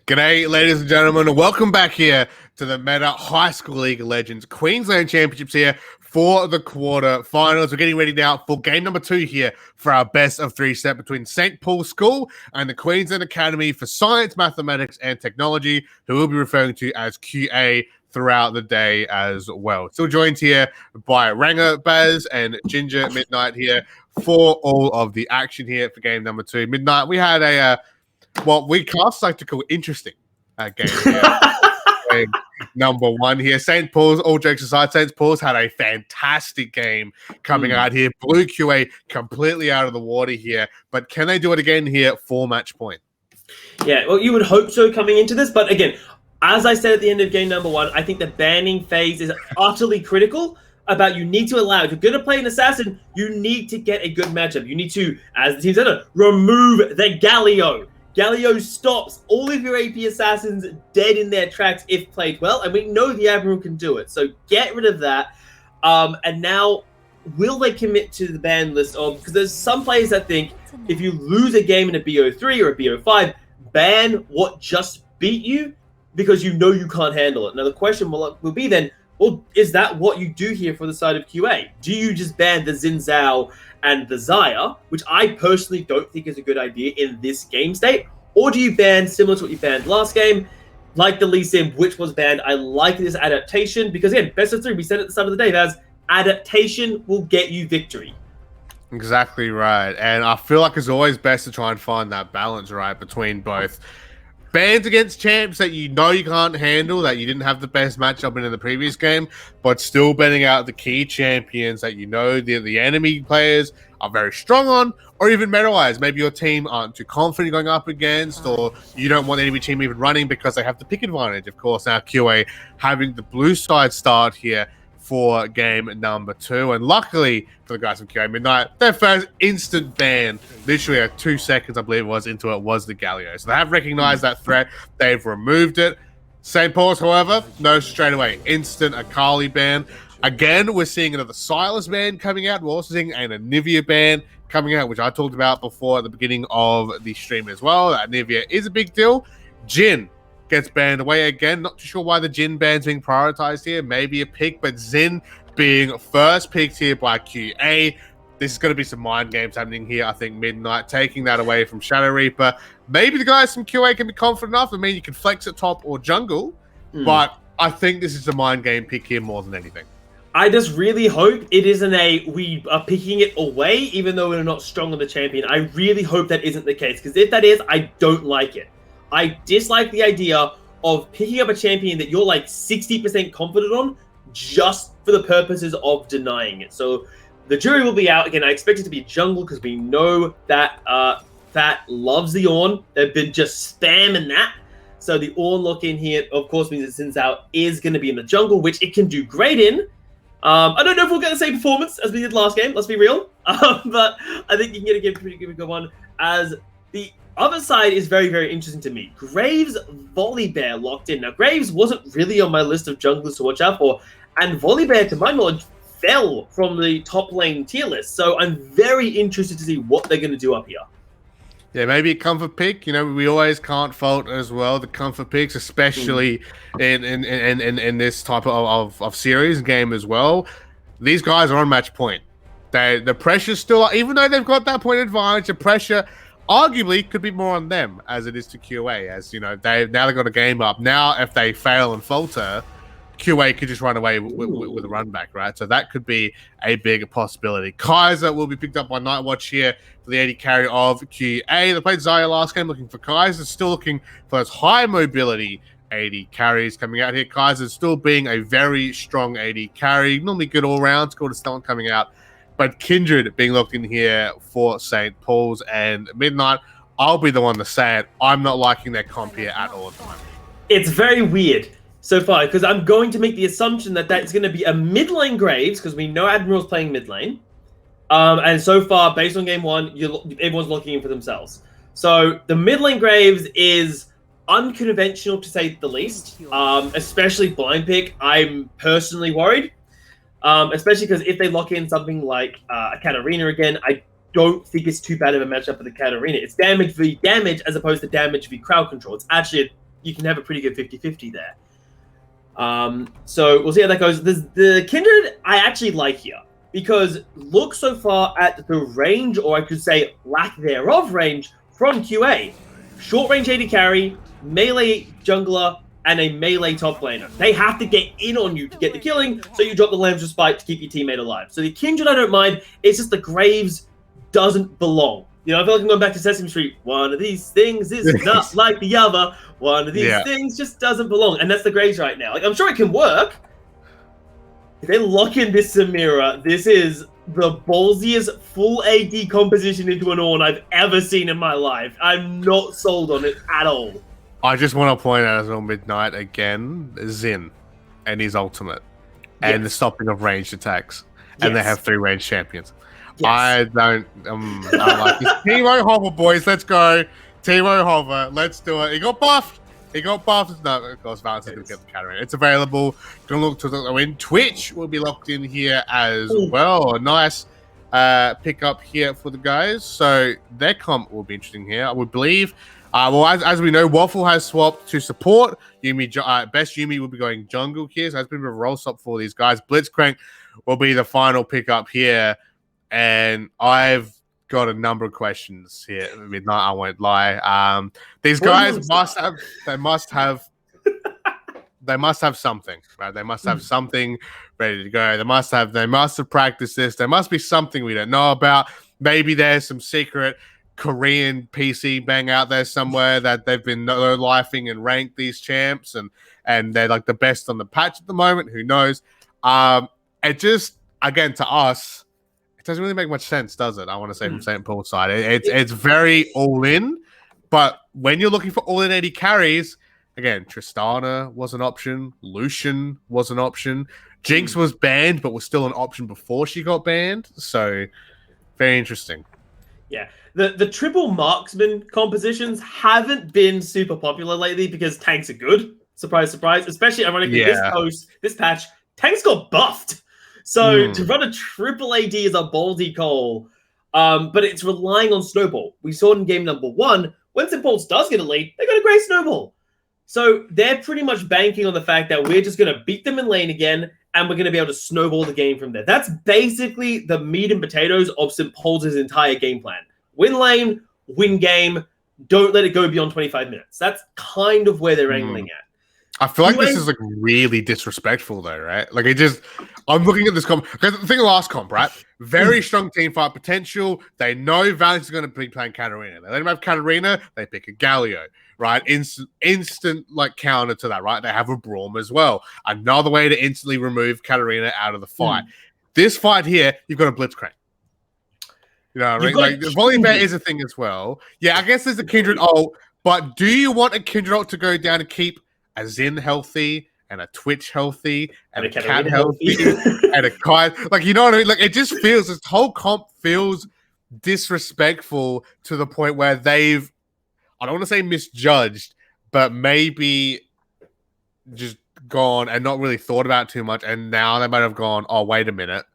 G'day, ladies and gentlemen, and welcome back here to the Meta High School League of Legends Queensland Championships here for the quarter-finals. We're getting ready now for game number 2 here for our best-of-3 set between St. Paul's School and the Queensland Academy for Science, Mathematics, and Technology, who we'll be referring to as QA throughout the day as well. Still joined here by Ranger Baz and Ginger Midnight here for all of the action here for game number 2. Midnight, we had a what we cast like to call interesting game here. Game number 1 here. St. Paul's, all jokes aside, St. Paul's had a fantastic game coming out here. Blew QA completely out of the water here. But can they do it again here for match point? Yeah, well, you would hope so coming into this. But again, as I said at the end of game number 1, I think the banning phase is utterly critical. About you need to allow, if you're going to play an assassin, you need to get a good matchup. You need to, as the team said, remove the Galio. Galio stops all of your AP assassins dead in their tracks if played well, and we know the Admiral can do it. So get rid of that. And now, will they commit to the ban list? Because there's some players that think if you lose a game in a BO3 or a BO5, ban what just beat you because you know you can't handle it. Now the question will be then, well, is that what you do here for the side of QA? Do you just ban the Xin Zhao and the Xayah, which I personally don't think is a good idea in this game state? Or do you ban, similar to what you banned last game, like the Lee Sin, which was banned? I like this adaptation because, again, best of 3, we said at the start of the day, as adaptation will get you victory. Exactly right. And I feel like it's always best to try and find that balance, right, between both bans against champs that you know you can't handle, that you didn't have the best matchup in the previous game, but still banning out the key champions that you know the enemy players are very strong on, or even meta-wise. Maybe your team aren't too confident going up against, or you don't want the enemy team even running because they have the pick advantage. Of course, now QA having the blue side start here for game number 2. And luckily for the guys from QA Midnight, their first instant ban, literally at 2 seconds, I believe it was, into it, was the Galio. So they have recognized that threat. They've removed it. St. Paul's, however, no straight away. Instant Akali ban. Again, we're seeing another Silas ban coming out. We're also seeing an Anivia ban coming out, which I talked about before at the beginning of the stream as well. That Anivia is a big deal. Jhin gets banned away again. Not too sure why the Jhin ban's being prioritized here. Maybe a pick, but Xin being first picked here by QA. This is going to be some mind games happening here. I think Midnight taking that away from Shadow Reaper. Maybe the guys from QA can be confident enough. I mean, you can flex at top or jungle, but I think this is a mind game pick here more than anything. I just really hope it isn't we are picking it away, even though we're not strong on the champion. I really hope that isn't the case, because if that is, I don't like it. I dislike the idea of picking up a champion that you're like 60% confident on just for the purposes of denying it. So the jury will be out. Again, I expect it to be jungle because we know that Fat loves the Ornn. They've been just spamming that. So the Ornn lock in here, of course, means that Xin Zhao is going to be in the jungle, which it can do great in. I don't know if we'll get the same performance as we did last game, let's be real. But I think you can get a pretty good one. As the other side is very, very interesting to me. Graves Volibear locked in. Now, Graves wasn't really on my list of junglers to watch out for, and Volibear, to my knowledge, fell from the top lane tier list. So I'm very interested to see what they're going to do up here. Yeah, maybe a comfort pick. You know, we always can't fault as well the comfort picks, especially in this type of series and game as well. These guys are on match point. The pressure's still, even though they've got that point advantage, the pressure arguably could be more on them as it is to QA. As you know, they've got a game up. Now, if they fail and falter, QA could just run away with a run back, right? So that could be a big possibility. Kaiser will be picked up by Nightwatch here for the AD carry of QA. They played Xayah last game looking for Kaiser, still looking for those high mobility AD carries coming out here. Kaiser still being a very strong AD carry, normally good all round, scored a stunt coming out. But Kindred being locked in here for St. Paul's and Midnight. I'll be the one to say it. I'm not liking their comp here at all at the moment. It's very weird so far, because I'm going to make the assumption that that's going to be a mid lane Graves, because we know Admiral's playing mid lane. And so far, based on game 1, everyone's looking in for themselves. So the mid lane Graves is unconventional, to say the least, especially blind pick. I'm personally worried, especially because if they lock in something like a Katarina again, I don't think it's too bad of a matchup for the Katarina. It's damage v damage as opposed to damage v crowd control. It's actually you can have a pretty good 50-50 there. So we'll see how that goes. The Kindred I actually like here, because look so far at the range, or I could say lack thereof range, from QA. Short range AD carry, melee jungler, and a melee top laner. They have to get in on you to get the killing, so you drop the Lamb's Respite to keep your teammate alive. So the Kindred I don't mind, it's just the Graves doesn't belong. You know, I feel like I'm going back to Sesame Street. One of these things is not like the other. One of these things just doesn't belong. And that's the Graves right now. Like, I'm sure it can work. If they lock in this Samira, this is the ballsiest full AD composition into an Ornn I've ever seen in my life. I'm not sold on it at all. I just want to point out as well, Midnight again, Xin and his ultimate, and the stopping of ranged attacks. And they have 3 ranged champions. Yes. I don't like this. Teemo Hover, boys, let's go. Teemo Hover, let's do it. He got buffed. No, of course, Valence is going to get the counter in. It's available. Going to look to the win. Twitch will be locked in here as well. A nice pick up here for the guys. So their comp will be interesting here. I would believe. Well, as we know, Waffle has swapped to support. Best Yumi will be going jungle here. So that's been a roll swap for these guys. Blitzcrank will be the final pickup here. And I've got a number of questions here at Midnight, I won't lie. These guys must have something, right? They must have something ready to go. They must have practiced this. There must be something we don't know about. Maybe there's some secret Korean PC bang out there somewhere that they've been no-lifing and ranked these champs, and they're like the best on the patch at the moment. Who knows? It just, again, to us, it doesn't really make much sense, does it? I want to say from St. Paul's side. It's very all-in, but when you're looking for all-in AD carries, again, Tristana was an option. Lucian was an option. Jinx was banned, but was still an option before she got banned. So, very interesting. Yeah. The triple marksman compositions haven't been super popular lately because tanks are good. Surprise, surprise. Especially, ironically, this patch, tanks got buffed. So to run a triple AD is a ballsy call, but it's relying on Snowball. We saw it in game number 1. When St. Paul's does get a lead, they got a great Snowball. So they're pretty much banking on the fact that we're just going to beat them in lane again, and we're going to be able to snowball the game from there. That's basically the meat and potatoes of St. Paul's entire game plan. Win lane, win game, don't let it go beyond 25 minutes. That's kind of where they're angling at. I feel like this is like really disrespectful though, right? Like I'm looking at this comp because the thing of last comp, right? Very strong team fight potential. They know Valence is going to be playing Katarina. They let him have Katarina, they pick a Galio, right? Instant like counter to that, right? They have a Braum as well. Another way to instantly remove Katarina out of the fight. This fight here, you've got a Blitzcrank. You know what I mean? Like the Volibear is a thing as well. Yeah, I guess there's a Kindred ult, but do you want a Kindred ult to go down and keep a Xin healthy and a Twitch healthy and a Cat healthy and a Kai? Like, you know what I mean? Like, it just feels, this whole comp feels disrespectful to the point where they've, I don't want to say misjudged, but maybe just gone and not really thought about it too much. And now they might have gone, oh, wait a minute.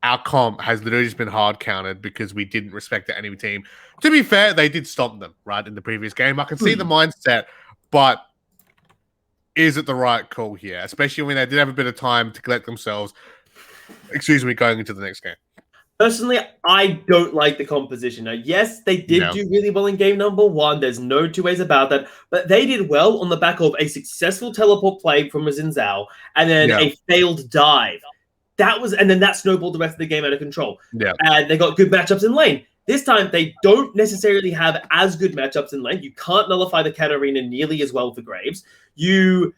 Our comp has literally just been hard counted because we didn't respect the enemy team. To be fair, they did stomp them, right, in the previous game. I can see the mindset, but is it the right call here? Especially when they did have a bit of time to collect themselves, going into the next game. Personally, I don't like the composition. Now, yes, they did do really well in game number 1. There's no two ways about that. But they did well on the back of a successful teleport play from a Xin Zhao and then a failed dive. And then that snowballed the rest of the game out of control. Yeah. And they got good matchups in lane. This time, they don't necessarily have as good matchups in lane. You can't nullify the Katarina nearly as well for Graves. You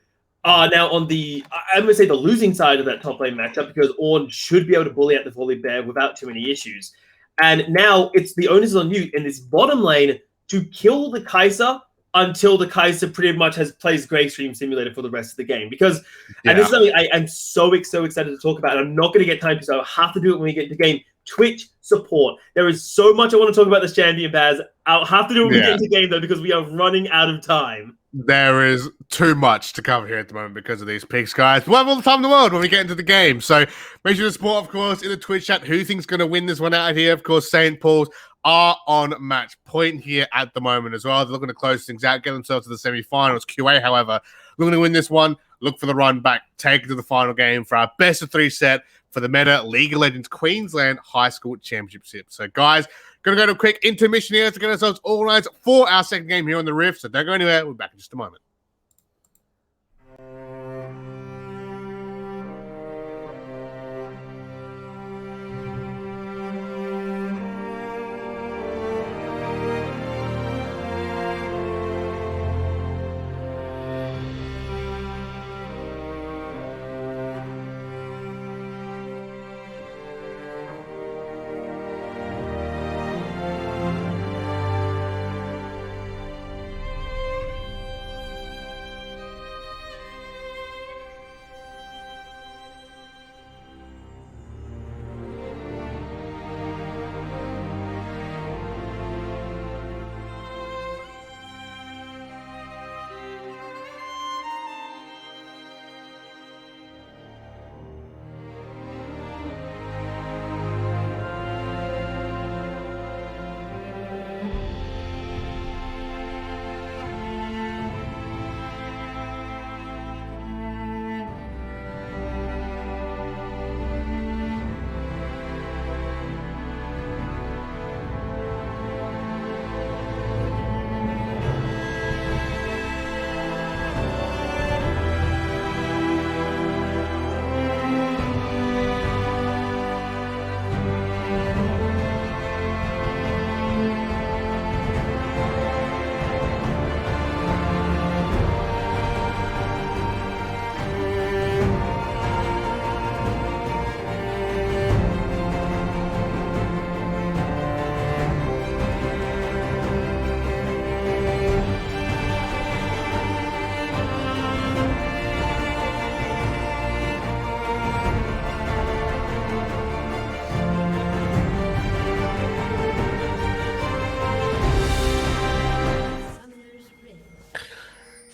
are now on the, I'm going to say the losing side of that top lane matchup because Ornn should be able to bully out the Volibear without too many issues. And now it's the onus is on you in this bottom lane to kill the Kai'Sa until the Kai'Sa pretty much plays Gravestream Simulator for the rest of the game. Because, and this is something I'm so excited to talk about, and I'm not going to get time to, so I have to do it when we get into game. Twitch support. There is so much I want to talk about this champion, Baz. I'll have to do it when we get into game, though, because we are running out of time. There is too much to cover here at the moment because of these picks, guys. We'll have all the time in the world when we get into the game. So make sure to support, of course, in the Twitch chat. Who thinks going to win this one out of here? Of course, St. Paul's are on match point here at the moment as well. They're looking to close things out, get themselves to the semi-finals. QA, however, looking to win this one. Look for the run back, take it to the final game for our best of 3 set for the Meta League of Legends Queensland High School Championship. So, guys, going to go to a quick intermission here to get ourselves organized for our second game here on the Rift. So don't go anywhere. We'll be back in just a moment.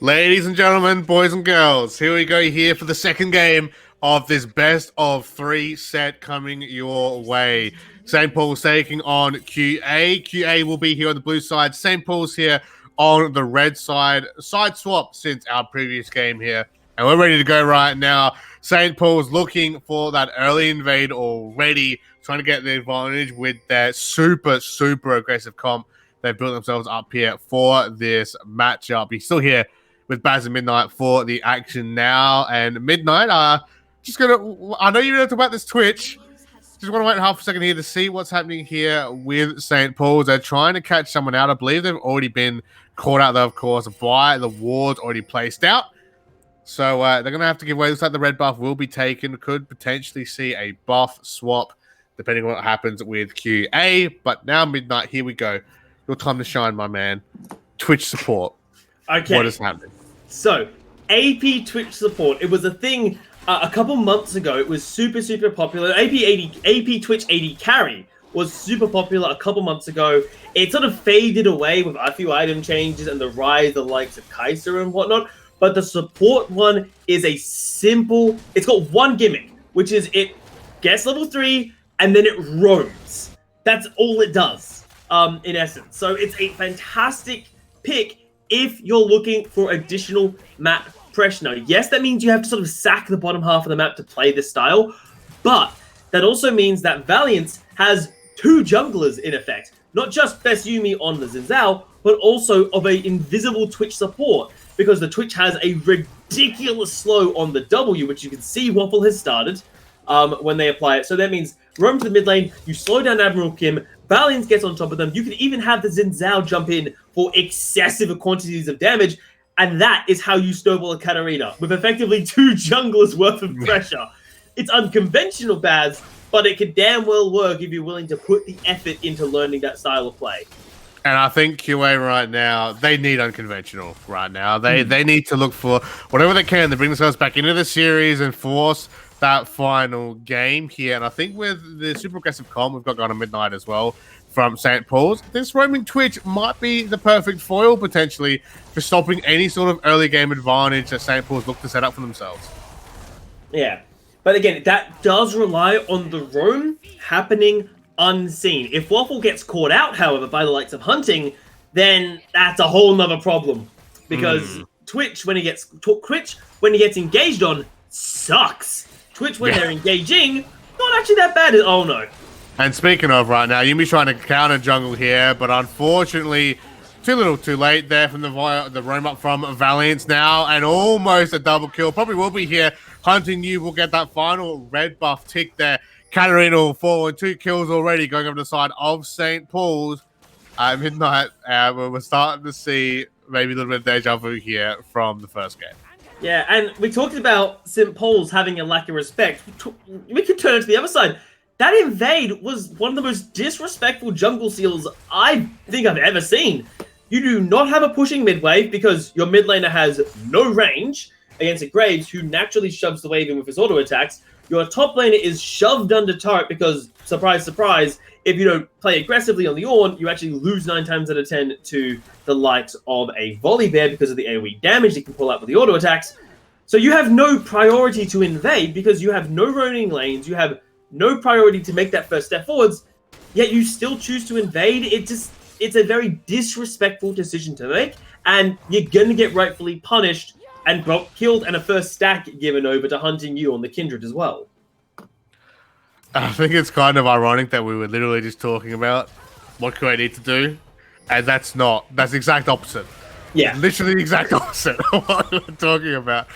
Ladies and gentlemen, boys and girls, here we go here for the second game of this best of 3 set coming your way. St. Paul's taking on QA. QA will be here on the blue side. St. Paul's here on the red side. Side swap since our previous game here. And we're ready to go right now. St. Paul's looking for that early invade already, trying to get the advantage with their super, super aggressive comp. They've built themselves up here for this matchup. He's still here with Baz and Midnight for the action now. And Midnight, I know you're going to talk about this Twitch. Just want to wait half a second here to see what's happening here with St. Paul's. They're trying to catch someone out. I believe they've already been caught out, though, of course, by the wards already placed out. So they're going to have to give way. Looks like the red buff will be taken. Could potentially see a buff swap, depending on what happens with QA. But now, Midnight, here we go. Your time to shine, my man. Twitch support. Okay. What is happening? So, AP Twitch support. It was a thing a couple months ago. It was super, super popular. AP Twitch AD carry was super popular a couple months ago. It sort of faded away with a few item changes and the rise of the likes of Kaiser and whatnot. But the support one is a simple... It's got one gimmick, which is it gets level 3 and then it roams. That's all it does, in essence. So it's a fantastic pick if you're looking for additional map pressure. Now, yes, that means you have to sort of sack the bottom half of the map to play this style, but that also means that Valiance has 2 junglers in effect. Not just Best Yumi on the Xin Zhao, but also of a invisible Twitch support, because the Twitch has a ridiculous slow on the W, which you can see Waffle has started when they apply it. So that means roam to the mid lane, you slow down Admiral Kim, Valiance gets on top of them, you can even have the Xin Zhao jump in for excessive quantities of damage, and that is how you snowball a Katarina, with effectively 2 junglers worth of pressure. It's unconventional, Baz, but it could damn well work if you're willing to put the effort into learning that style of play. And I think QA right now, they need unconventional right now. They need to look for whatever they can to bring themselves back into the series and force that final game here. And I think with the super aggressive comp we've got going on Midnight as well, from St. Paul's. This roaming Twitch might be the perfect foil, potentially, for stopping any sort of early game advantage that St. Paul's look to set up for themselves. Yeah. But again, that does rely on the roam happening unseen. If Waffle gets caught out, however, by the likes of Hunting, then that's a whole nother problem. Because Twitch, when he gets engaged on, sucks. Twitch, when they're engaging, not actually that bad. Oh, no. And speaking of right now, Yumi's trying to counter jungle here, but unfortunately, too little too late there from the roam up from Valiance now, and almost a double kill. Probably will be here. Hunting You will get that final red buff tick there. Katarina will fall and 2 kills already going over the side of St. Paul's. Midnight, we're starting to see maybe a little bit of deja vu here from the first game. Yeah, and we talked about St. Paul's having a lack of respect. We could turn it to the other side. That invade was one of the most disrespectful jungle seals I think I've ever seen. You do not have a pushing mid wave because your mid laner has no range against a Graves who naturally shoves the wave in with his auto attacks. Your top laner is shoved under turret because, surprise, surprise, if you don't play aggressively on the Ornn, you actually lose 9 times out of 10 to the likes of a Volibear because of the AoE damage they can pull out with the auto attacks. So you have no priority to invade because you have no roaming lanes, you have no priority to make that first step forwards, yet you still choose to invade. It's a very disrespectful decision to make, and you're going to get rightfully punished and killed, and a first stack given over to Hunting You on the Kindred as well. I think it's kind of ironic that we were literally just talking about what QA need to do, and that's the exact opposite. Yeah. Literally the exact opposite of what we're talking about.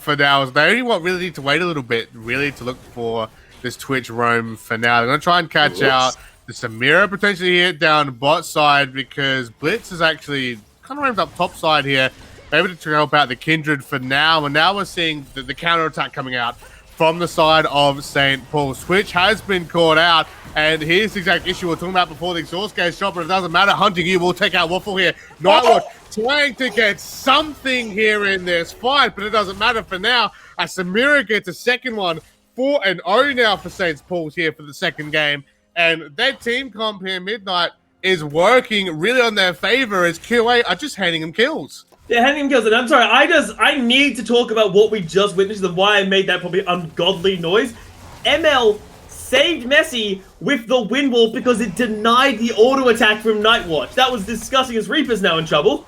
For now, they only really need to wait a little bit, really, to look for this Twitch roam for now. They're going to try and catch out the Samira, potentially hit down bot side, because Blitz is actually kind of roamed up top side here, maybe to help out the Kindred for now. And now we're seeing the counter attack coming out from the side of St. Paul's. Twitch has been caught out, and here's the exact issue we we're talking about before the exhaust gauge shot, but it doesn't matter. Hunting You will take out Waffle here. Nightwatch trying to get something here in this fight, but it doesn't matter for now, as Samira gets a second one. 4-0 now for St. Paul's here for the second game, and their team comp here, Midnight, is working really on their favor as QA are just handing them kills. Yeah, handing him kills. And I'm sorry, I need to talk about what we just witnessed and why I made that probably ungodly noise. ML saved Messi with the wind wall because it denied the auto attack from Nightwatch. That was disgusting, as Reaper's now in trouble.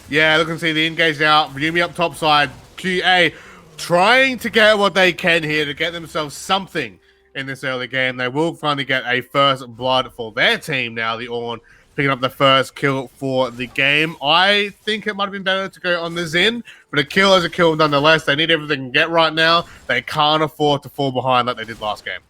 Yeah, look and see the engage now. Yumi up top side. QA trying to get what they can here to get themselves something in this early game. They will finally get a first blood for their team now, the Ornn, picking up the first kill for the game. I think it might have been better to go on the Xin, but a kill is a kill nonetheless. They need everything they can get right now. They can't afford to fall behind like they did last game.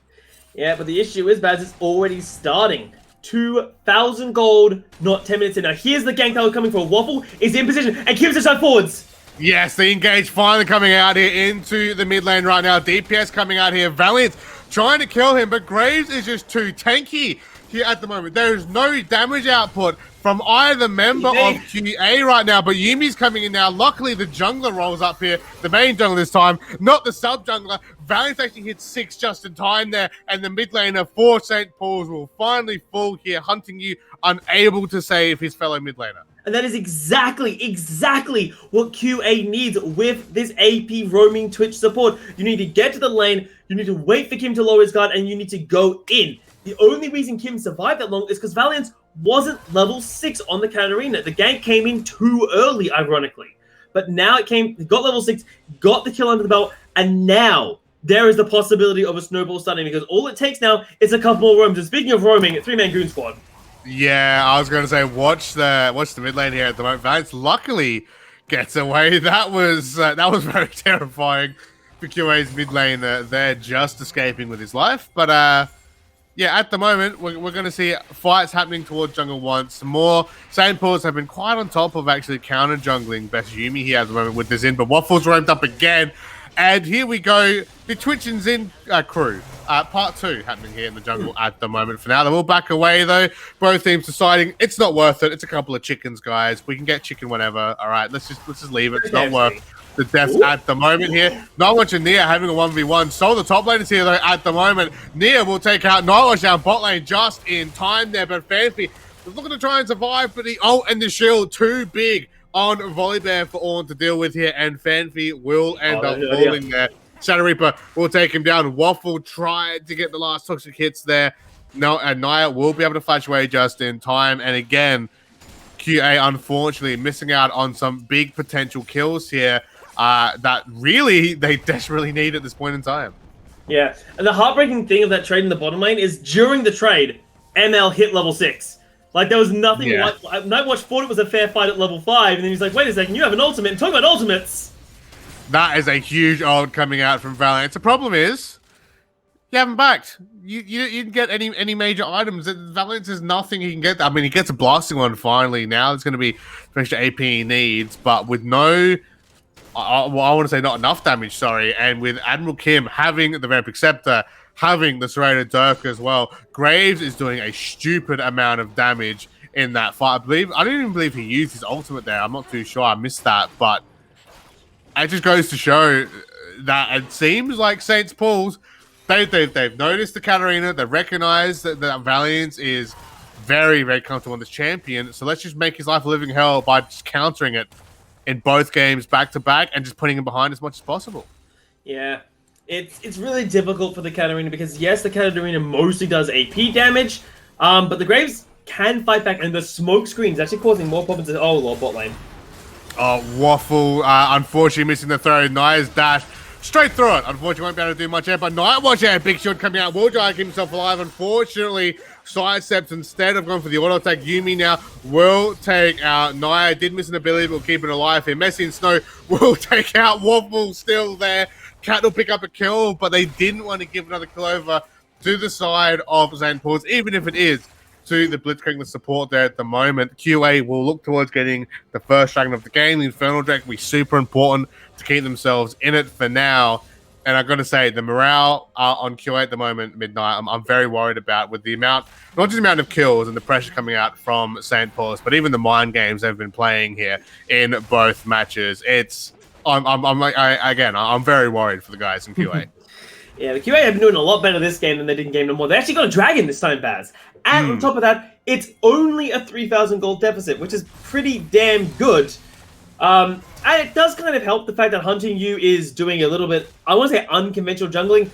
Yeah, but the issue is, Baz, it's already starting. 2,000 gold, not 10 minutes in. Now, here's the gank that was coming for. Waffle is in position and keeps his side forwards. Yes, the engage finally coming out here into the mid lane right now. DPS coming out here. Valiant trying to kill him, but Graves is just too tanky here at the moment. There is no damage output from either member of QA right now, but Yumi's coming in now. Luckily, the jungler rolls up here, the main jungler this time, not the sub-jungler. Valiant actually hits 6 just in time there, and the mid laner for St. Paul's will finally fall here, Hunting You, unable to save his fellow mid laner. And that is exactly what QA needs with this AP roaming Twitch support. You need to get to the lane, you need to wait for Kim to lower his guard, and you need to go in. The only reason Kim survived that long is because Valiant wasn't level 6 on the Katarina. The gank came in too early, ironically. But now it got level 6, got the kill under the belt, and now there is the possibility of a snowball starting, because all it takes now is a couple more roams. And speaking of roaming, 3-man goon squad. Yeah, I was going to say, watch the mid lane here at the moment. Vance luckily gets away. That was very terrifying for QA's mid lane. They're just escaping with his life. But yeah, at the moment, we're going to see fights happening towards jungle once more. St. Paul's have been quite on top of actually counter jungling best Yumi here at the moment with this in, but Waffle's ramped up again. And here we go, the Twitch and Xin crew. Part 2 happening here in the jungle at the moment. For now, they will back away though. Both teams deciding it's not worth it. It's a couple of chickens, guys. We can get chicken whenever. All right, let's just leave it. It's not worth the deaths at the moment here. Nightwatch and Nia having a 1v1. So the top lane is here though at the moment. Nia will take out Nightwatch down bot lane just in time there, but Fanfi was looking to try and survive, but the ult and the shield too big on Volibear for Ornn to deal with here, and Fanfi will end up falling there. Shadow Reaper will take him down. Waffle tried to get the last toxic hits there. No, and Nia will be able to flash away just in time. And again, QA unfortunately missing out on some big potential kills here that really they desperately need at this point in time. Yeah, and the heartbreaking thing of that trade in the bottom lane is during the trade, ML hit level 6. Like, there was nothing like... Nightwatch thought it was a fair fight at level 5, and then he's like, wait a second, you have an ultimate. And talk about ultimates! That is a huge ult coming out from Valiant. The problem is, you haven't backed. You didn't get any major items. Valiant has nothing he can get. I mean, he gets a blasting one finally. Now it's going to be the extra AP he needs, but with no... I want to say not enough damage, sorry. And with Admiral Kim having the Vampiric Scepter, having the Serrated Dirk as well, Graves is doing a stupid amount of damage in that fight. I didn't even believe he used his ultimate there. I'm not too sure. I missed that, but it just goes to show that it seems like St. Paul's, they've noticed the Katarina, they recognize that Valiant is very, very comfortable on this champion, so let's just make his life a living hell by just countering it in both games back-to-back and just putting him behind as much as possible. Yeah, it's really difficult for the Katarina because, yes, the Katarina mostly does AP damage, but the Graves can fight back, and the smoke screen is actually causing more problems than... Oh, Lord, bot lane. Oh, Waffle, unfortunately missing the throw. Nia's dash straight through it. Unfortunately, won't be able to do much there, but Nightwatch there, big shield coming out, will try to keep himself alive. Unfortunately, sidesteps instead of going for the auto attack. Yuumi now will take out Nia. Did miss an ability, but will keep it alive here. Messi and Snow will take out Waffle still there. Cat will pick up a kill, but they didn't want to give another kill over to the side of St. Paul's, even if it is to the Blitzkrieg, the support there at the moment. QA will look towards getting the first dragon of the game. The Infernal Drake will be super important to keep themselves in it for now. And I've got to say, the morale on QA at the moment, Midnight, I'm very worried about with the amount, not just the amount of kills and the pressure coming out from St. Paul's, but even the mind games they've been playing here in both matches. I'm very worried for the guys in QA. Yeah, the QA have been doing a lot better this game than they did in game number 1. They actually got a dragon this time, Baz. And on top of that, it's only a 3,000 gold deficit, which is pretty damn good. And it does kind of help the fact that Hunting You is doing a little bit, I want to say unconventional jungling,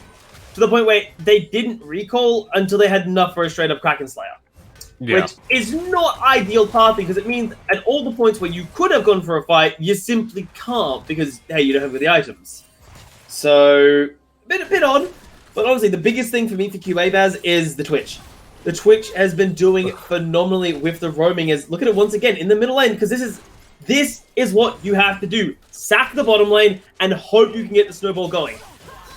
to the point where they didn't recall until they had enough for a straight-up Kraken Slayer. Yeah. Which is not ideal pathing, because it means at all the points where you could have gone for a fight, you simply can't, because, hey, you don't have the items. So... a bit odd, but honestly, the biggest thing for me for QA Baz is the Twitch. The Twitch has been doing phenomenally with the roaming. Look at it once again in the middle lane, because this is what you have to do: sack the bottom lane and hope you can get the snowball going.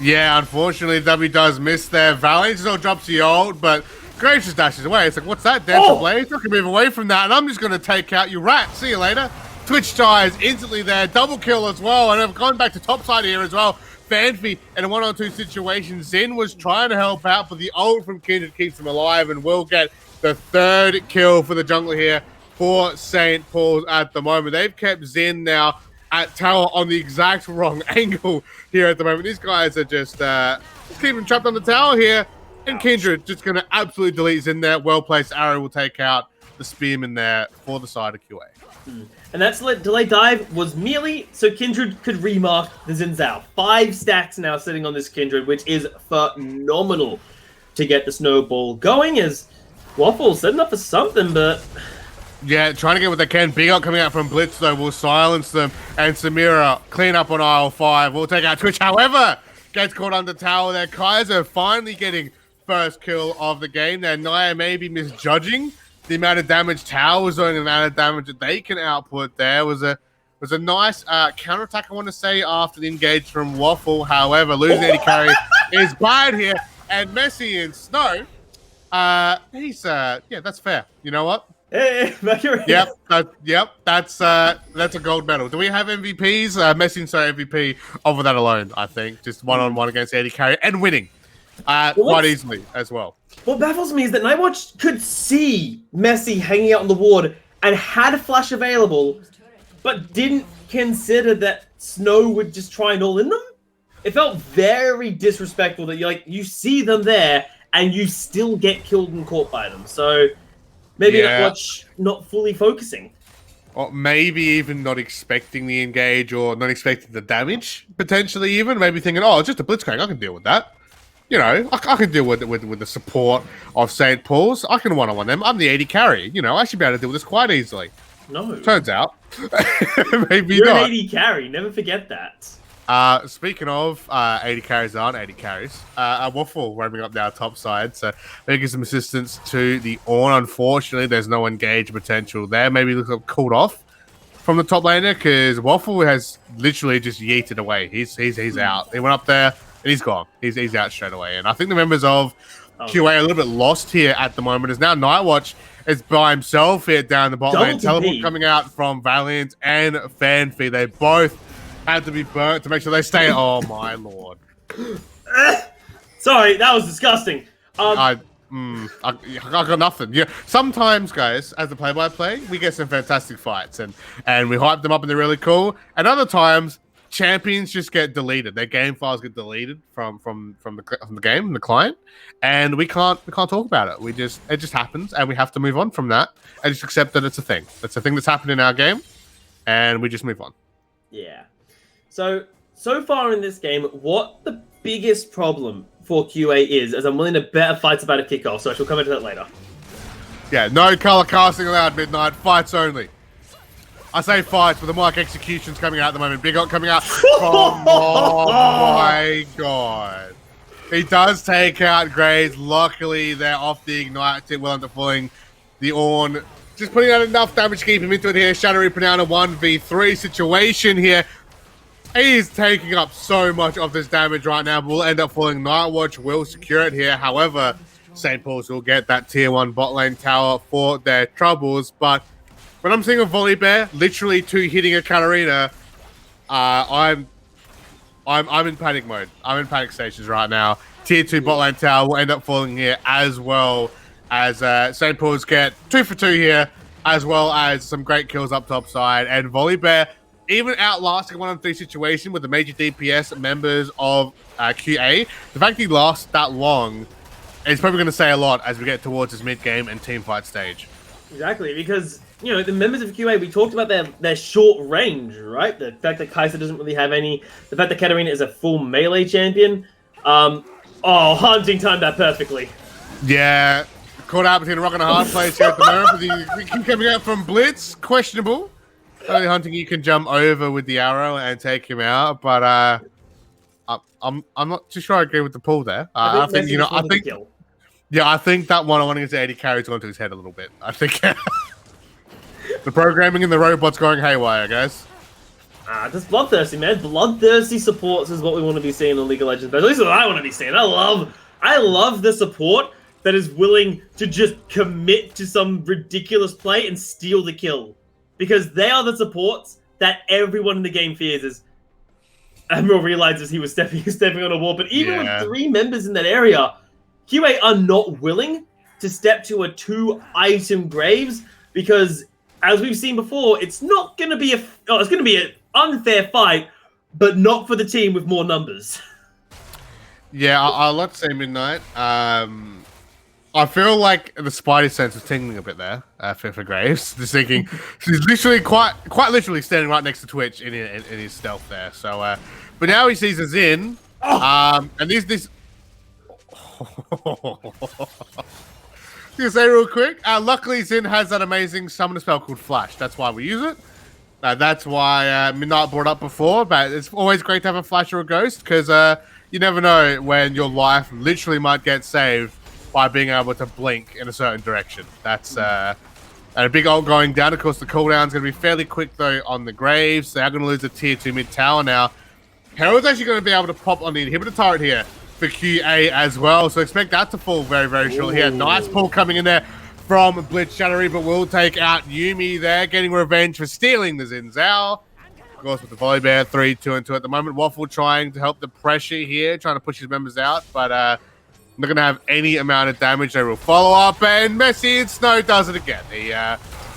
Yeah, unfortunately, W does miss there. Valiant still drops the ult, but Graves just dashes away. It's like, what's that? Dance of Blaze? I can move away from that, and I'm just going to take out you rat. See you later. Twitch dies instantly there. Double kill as well, and I've gone back to top side here as well. Fanfi in a 1-on-2 situation. Zen was trying to help out, but the ult from Kindred keeps him alive and will get the third kill for the jungler here for St. Paul's at the moment. They've kept Zen now at tower on the exact wrong angle here at the moment. These guys are just keeping him trapped on the tower here, and Kindred just going to absolutely delete Zen there. Well-placed arrow will take out the spearman there for the side of QA. And that delayed dive was merely so Kindred could remark the Xin Zhao. 5 stacks now sitting on this Kindred, which is phenomenal to get the snowball going. As Waffle setting up for something, but... Yeah, trying to get what they can. Big ult coming out from Blitz, though, will silence them. And Samira, clean up on aisle 5. Will take out Twitch. However, gets caught under tower there. Kaiser finally getting first kill of the game there. Nia may be misjudging the amount of damage Tower was doing, the amount of damage that they can output there. Was a nice counterattack, I want to say, after the engage from Waffle. However, losing any carry is bad here. And Messi and Snow, yeah, that's fair. You know what? Hey, that's a gold medal. Do we have MVPs? Messi and Snow MVP over that alone, I think. Just one-on-one against Eddie Carry and winning quite easily as well. What baffles me is that Nightwatch could see Messi hanging out on the ward and had a flash available, but didn't consider that Snow would just try and all in them? It felt very disrespectful that you see them there and you still get killed and caught by them. So maybe not fully focusing. Or maybe even not expecting the engage or not expecting the damage, potentially even. Maybe thinking, oh, it's just a Blitzcrank, I can deal with that. You know, I can deal with the support of St. Paul's. I can one-on-one them. I'm the 80 carry. You know, I should be able to deal with this quite easily. No. Turns out, maybe You're not. an 80 carry. Never forget that. Speaking of 80 carries aren't 80 carries, Waffle roaming up now top side, so maybe give some assistance to the Ornn. Unfortunately, there's no engage potential there. Maybe looks like cooled off from the top laner because Waffle has literally just yeeted away. He's out. He went up there and he's gone. He's out straight away. And I think the members of QA are a little bit lost here at the moment. As now Nightwatch is by himself here down the bottom lane. Teleport coming out from Valiant and Fanfi. They both had to be burnt to make sure they stay. Oh my lord! Sorry, that was disgusting. I got nothing. Yeah, sometimes, guys, as the play-by-play, we get some fantastic fights and we hype them up and they're really cool. And other times, champions just get deleted. Their game files get deleted from the game, the client, and we can't talk about it. It just happens, and we have to move on from that and just accept that it's a thing. It's a thing that's happened in our game, and we just move on. Yeah. So far in this game, what the biggest problem for QA is, as I'm willing to bet a fight's about to kick off, so I shall come into that later. Yeah, no color casting allowed, Midnight. Fights only. I say fights, but the more like executions coming out at the moment. Big Ot coming out. Oh my god. He does take out Graves. Luckily, they're off the Ignite tip, well deploying the Ornn. Just putting out enough damage to keep him into it here. Shadow Reaper now in a 1v3 situation here. He's taking up so much of this damage right now, but will end up falling. Nightwatch will secure it here. However, St. Paul's will get that tier 1 bot lane tower for their troubles. But when I'm seeing a Volley Bear literally 2 hitting a Katarina, I'm in panic mode. I'm in panic stations right now. Tier 2 bot lane tower will end up falling here, as well as St. Paul's get 2 for 2 here, as well as some great kills up top side. And Volley Bear, even outlasting 1-on-3 situation with the major DPS members of QA, the fact he lasts that long is probably going to say a lot as we get towards this mid-game and team fight stage. Exactly, because, you know, the members of QA, we talked about their short range, right? The fact that Kai'Sa doesn't really have any, the fact that Katarina is a full melee champion. Hunting timed that perfectly. Yeah, caught out between a rock and a hard place here at the moment. The coming out from Blitz, questionable. Only Hunting, you can jump over with the arrow and take him out, but I'm not too sure I agree with the pull there. I think that one-on-one against 80 carries onto his head a little bit. I think the programming and the robots going haywire, guys. Just bloodthirsty, man. Bloodthirsty supports is what we want to be seeing in League of Legends. But at least what I want to be seeing. I love the support that is willing to just commit to some ridiculous play and steal the kill. Because they are the supports that everyone in the game fears. As Admiral realizes he was stepping on a wall. But even with 3 members in that area, QA are not willing to step to a 2-item Graves, because as we've seen before, it's not going to be it's going to be an unfair fight, but not for the team with more numbers. Yeah, I'll let say Midnight. I feel like the Spidey sense is tingling a bit there for Graves. Just thinking, he's literally quite literally standing right next to Twitch in his stealth there. So, but now he sees a Xin, and this. To say real quick, luckily Xin has that amazing summon spell called Flash. That's why we use it. That's why Midnight brought up before. But it's always great to have a Flash or a Ghost, because you never know when your life literally might get saved by being able to blink in a certain direction. That's and a big ult going down. Of course, the cooldown's going to be fairly quick, though, on the Graves. They are going to lose a tier 2 mid tower now. Herald's actually going to be able to pop on the inhibitor turret here for QA as well. So expect that to fall very, very shortly here. Nice pull coming in there from Blitz. Shadow Reaper will take out Yuumi there, getting revenge for stealing the Xin Zhao. Of course, with the Volley Bear 3-2-2 at the moment. Waffle trying to help the pressure here, trying to push his members out, but not going to have any amount of damage. They will follow up, and Messi and Snow does it again.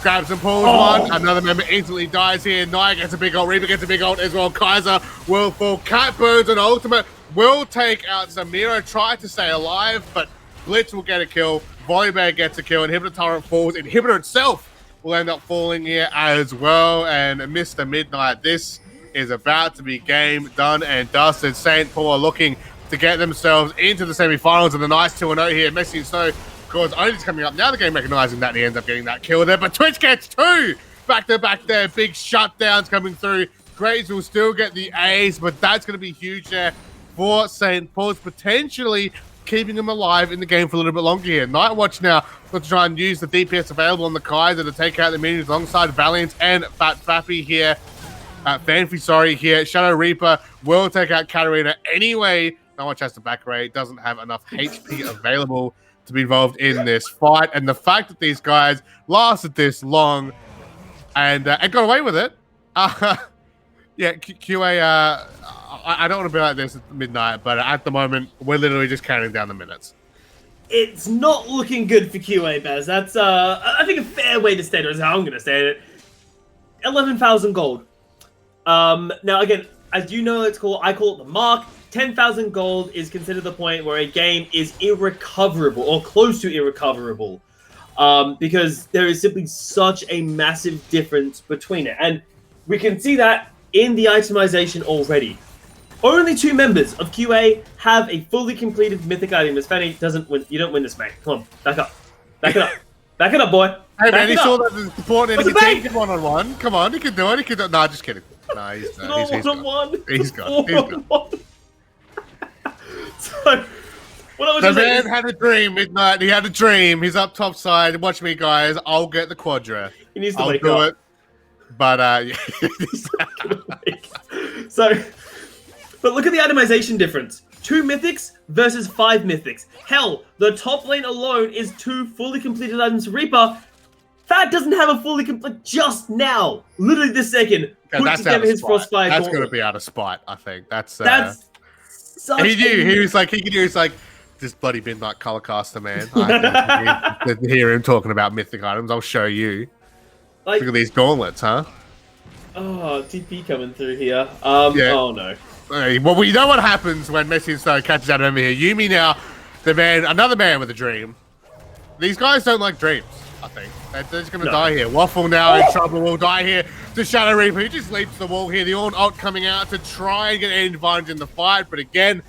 Grabs and pulls one. Another member instantly dies here. Nia gets a big ult. Reaper gets a big ult as well. Kaiser will fall. Cat burns an ultimate. Will take out Samira. Try to stay alive, but Blitz will get a kill. Volibear gets a kill. Inhibitor turret falls. Inhibitor itself will end up falling here as well. And Mr. Midnight, this is about to be game done and dusted. St. Paul are looking to get themselves into the semi-finals, and a nice 2-0 here. Messi and Snow, of course, only just coming up now. The game recognizing that he ends up getting that kill there, but Twitch gets 2 back-to-back there. Big shutdowns coming through. Graves will still get the ace, but that's going to be huge there for St. Paul's, potentially keeping them alive in the game for a little bit longer here. Nightwatch now going to try and use the DPS available on the Kaiser to take out the minions alongside Valiant and Fat Fappy here. Fanfi, sorry, here. Shadow Reaper will take out Katarina anyway. Nightwatch has the back rate, doesn't have enough HP available to be involved in this fight. And the fact that these guys lasted this long and got away with it. Yeah, QA, I don't want to be like this at midnight, but at the moment, we're literally just counting down the minutes. It's not looking good for QA, Baz. That's, I think, a fair way to state it, is how I'm going to state it. 11,000 gold. Now, again, as you know, I call it the mark. 10,000 gold is considered the point where a game is irrecoverable, or close to irrecoverable, because there is simply such a massive difference between it. And we can see that in the itemization already. Only 2 members of QA have a fully completed mythic item. Miss Fanny doesn't win. You don't win this, mate. Come on, back up. Back it up. Back it up, boy. Hey, man, he saw that the support enemy team one-on-one. Come on, he can do it. He can do it. Nah, just kidding. Nah, he's one-on-one. He's gone. So, what I was the man had a dream, Midnight. He had a dream. He's up top side. Watch me, guys. I'll get the quadra. He needs to I'll wake do up. it. But, yeah. So, but look at the itemization difference. 2 mythics versus 5 mythics. Hell, the top lane alone is 2 fully completed items for Reaper. Fat doesn't have a fully complete just now. Literally this second. Yeah, that's together his Frostfire. That's going to be out of spite, I think. That's such he knew. He was like, this bloody Midnight Colorcaster, man. I can hear him talking about mythic items. I'll show you. Like, look at these gauntlets, huh? Oh, TP coming through here. Yeah. Oh, no. Well, we know what happens when Messi and Snow catches out over here. Yumi now, another man with a dream. These guys don't like dreams, I think. They're just going to die here. Waffle now in trouble. Will die here to Shadow Reaper, who just leaps the wall here. The ult coming out to try and get an advantage in the fight. But again,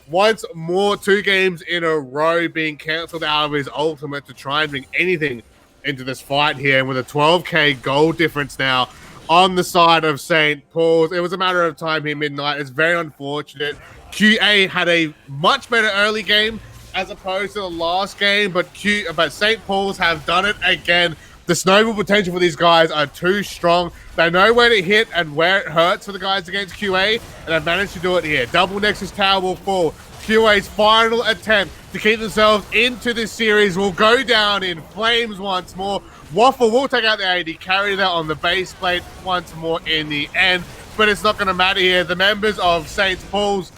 once more, 2 games in a row being cancelled out of his ultimate to try and bring anything into this fight here. And with a 12k gold difference now on the side of St. Paul's, it was a matter of time here, Midnight. It's very unfortunate. QA had a much better early game as opposed to the last game, but St. Paul's have done it again. The snowball potential for these guys are too strong. They know where to hit and where it hurts for the guys against QA, and they've managed to do it here. Double Nexus Tower will fall. QA's final attempt to keep themselves into this series will go down in flames once more. Waffle will take out the AD carry that on the base plate once more in the end, but it's not going to matter here. The members of St. Paul's,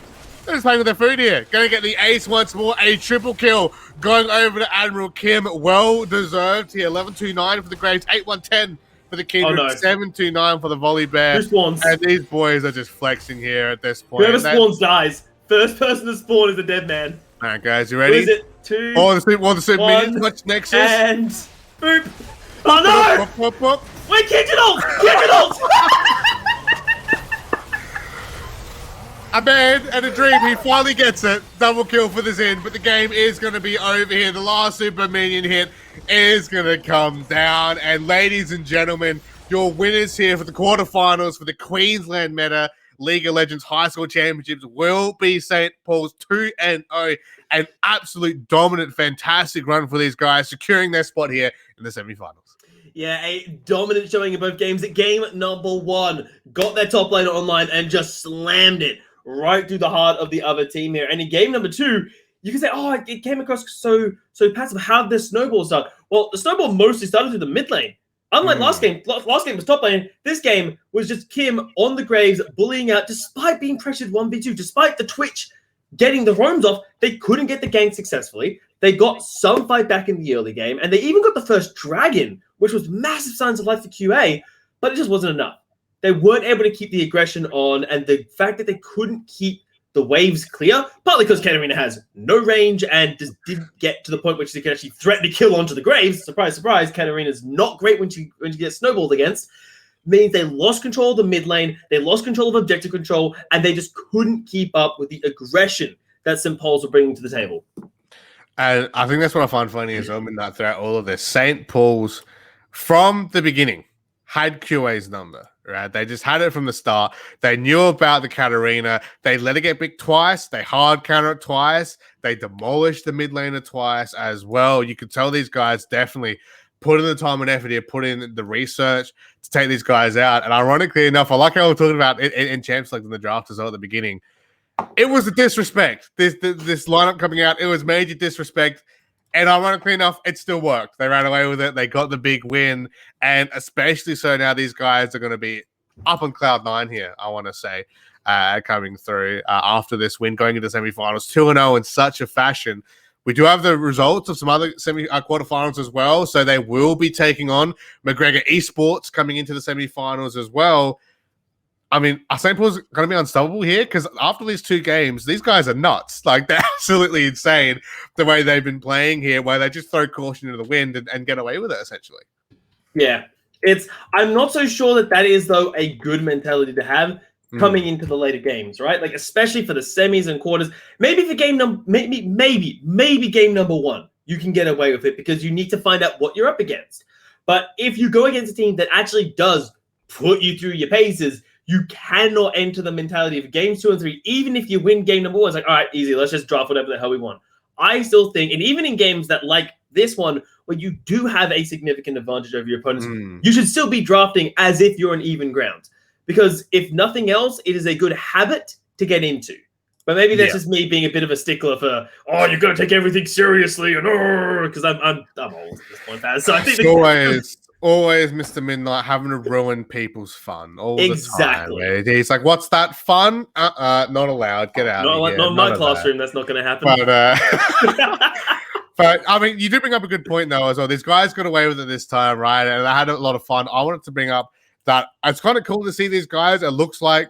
they're just playing with their food here. Going to get the ace once more. A triple kill going over to Admiral Kim. Well deserved here. 11-2-9 for the Graves. 8-1-10 for the Kindred. 7-2-9 for the Volibear. Who spawns? And these boys are just flexing here at this point. Whoever spawns dies. First person to spawn is a dead man. All right, guys, you ready? Who is it? 2, the super minions. Watch Nexus. And boop. Oh no! Whoop, whoop. Wait, Kindred ult! Kindred ult! A man and a dream. He finally gets it. Double kill for the Zin, but the game is going to be over here. The last super minion hit is going to come down. And ladies and gentlemen, your winners here for the quarterfinals for the Queensland Meta League of Legends High School Championships will be St. Paul's 2-0. An absolute dominant, fantastic run for these guys, securing their spot here in the semifinals. Yeah, a dominant showing in both games. Game number 1 got their top laner online and just slammed it right through the heart of the other team here. And in game number 2, you can say, oh, it came across so passive. How did this snowball start? Well, the snowball mostly started through the mid lane. Unlike last game was top lane. This game was just Kim on the Graves bullying out despite being pressured 1v2. Despite the Twitch getting the roams off, they couldn't get the gank successfully. They got some fight back in the early game, and they even got the first dragon, which was massive signs of life for QA, but it just wasn't enough. They weren't able to keep the aggression on, and the fact that they couldn't keep the waves clear, partly because Katarina has no range and just didn't get to the point where she can actually threaten to kill onto the graves. Surprise, surprise, Katarina's not great when she gets snowballed against. Means they lost control of the mid lane, they lost control of objective control, and they just couldn't keep up with the aggression that St. Paul's were bringing to the table. And I think that's what I find funny as well, that throughout all of this, St. Paul's, from the beginning, had QA's number, right? They just had it from the start. They knew about the Katarina. They let it get big twice. They hard counter it twice. They demolished the mid laner twice as well. You could tell these guys definitely put in the time and effort here, put in the research to take these guys out. And ironically enough, I like how we're talking about it in Champs League in the draft as well at the beginning. It was a disrespect. This lineup coming out, it was major disrespect. And ironically enough, it still worked. They ran away with it. They got the big win. And especially so now these guys are going to be up on cloud 9 here, I want to say, coming through after this win, going into semifinals, 2-0 in such a fashion. We do have the results of some other quarterfinals as well. So they will be taking on McGregor Esports coming into the semifinals as well. I mean, are St. Paul's going to be unstoppable here? Because after these 2 games, these guys are nuts. Like, they're absolutely insane the way they've been playing here, where they just throw caution into the wind and get away with it, essentially. Yeah. I'm not so sure that is, though, a good mentality to have coming into the later games, right? Like, especially for the semis and quarters. Maybe for game number, maybe game number 1, you can get away with it because you need to find out what you're up against. But if you go against a team that actually does put you through your paces, you cannot enter the mentality of games 2 and 3. Even if you win game number 1, it's like, all right, easy. Let's just draft whatever the hell we want. I still think, and even in games that like this one, where you do have a significant advantage over your opponents, you should still be drafting as if you're on even ground. Because if nothing else, it is a good habit to get into. But maybe that's just me being a bit of a stickler for, you've got to take everything seriously, and because I'm old at this point, Paz. So I think always Mr. Midnight having to ruin people's fun all the time. He's like, what's that fun? Not allowed. Get out of here. Not in my classroom. That's not going to happen. But, I mean, you do bring up a good point, though, as well. These guys got away with it this time, right? And I had a lot of fun. I wanted to bring up that it's kind of cool to see these guys. It looks like,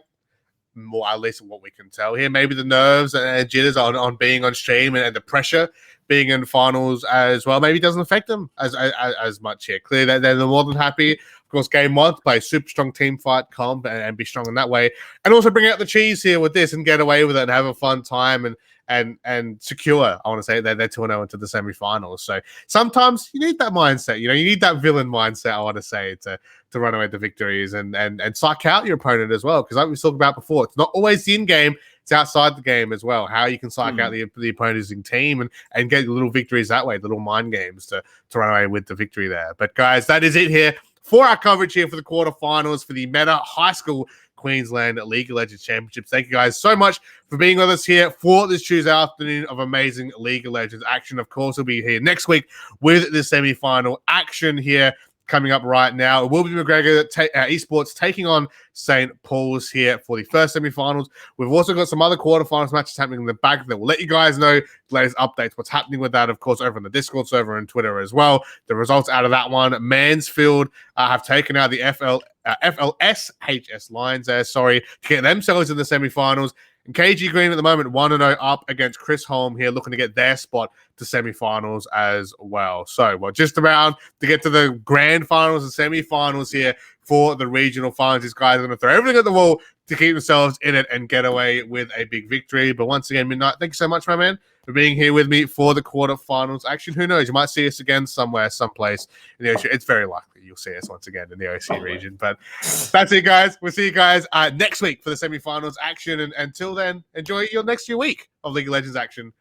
more at least what we can tell here, maybe the nerves and jitters on being on stream and the pressure being in finals as well maybe doesn't affect them as much here. Clearly, they're more than happy. Of course, game 1, play super strong team fight comp and be strong in that way. And also bring out the cheese here with this and get away with it and have a fun time and secure, I want to say, they're 2-0 into the semifinals. So sometimes you need that mindset. You need that villain mindset, I want to say, to run away with the victories and psych out your opponent as well. Because like we talked about before, it's not always the in-game, it's outside the game as well. How you can psych out the opposing team and get little victories that way, little mind games to run away with the victory there. But guys, that is it here for our coverage here for the quarterfinals for the Meta High School Queensland League of Legends Championships. Thank you guys so much for being with us here for this Tuesday afternoon of amazing League of Legends action. Of course, we'll be here next week with the semi-final action here coming up right now. It will be McGregor Esports taking on St. Paul's here for the first semi-finals. We've also got some other quarterfinals matches happening in the back that will let you guys know the latest updates, what's happening with that, of course, over on the Discord server and Twitter as well. The results out of that one, Mansfield have taken out the FLSHS Lions there, to get themselves in the semi-finals. And KG Green at the moment 1-0 up against Chris Holm here, looking to get their spot to semi-finals as well. So we're just around to get to the grand finals and semi-finals here for the regional finals. These guys are going to throw everything at the wall to keep themselves in it and get away with a big victory. But once again, Midnight, thank you so much, my man, for being here with me for the quarterfinals action. Who knows? You might see us again somewhere, someplace in the ocean. It's very likely you'll see us once again in the OC region. But that's it, guys. We'll see you guys next week for the semifinals action. And until then, enjoy your next week of League of Legends action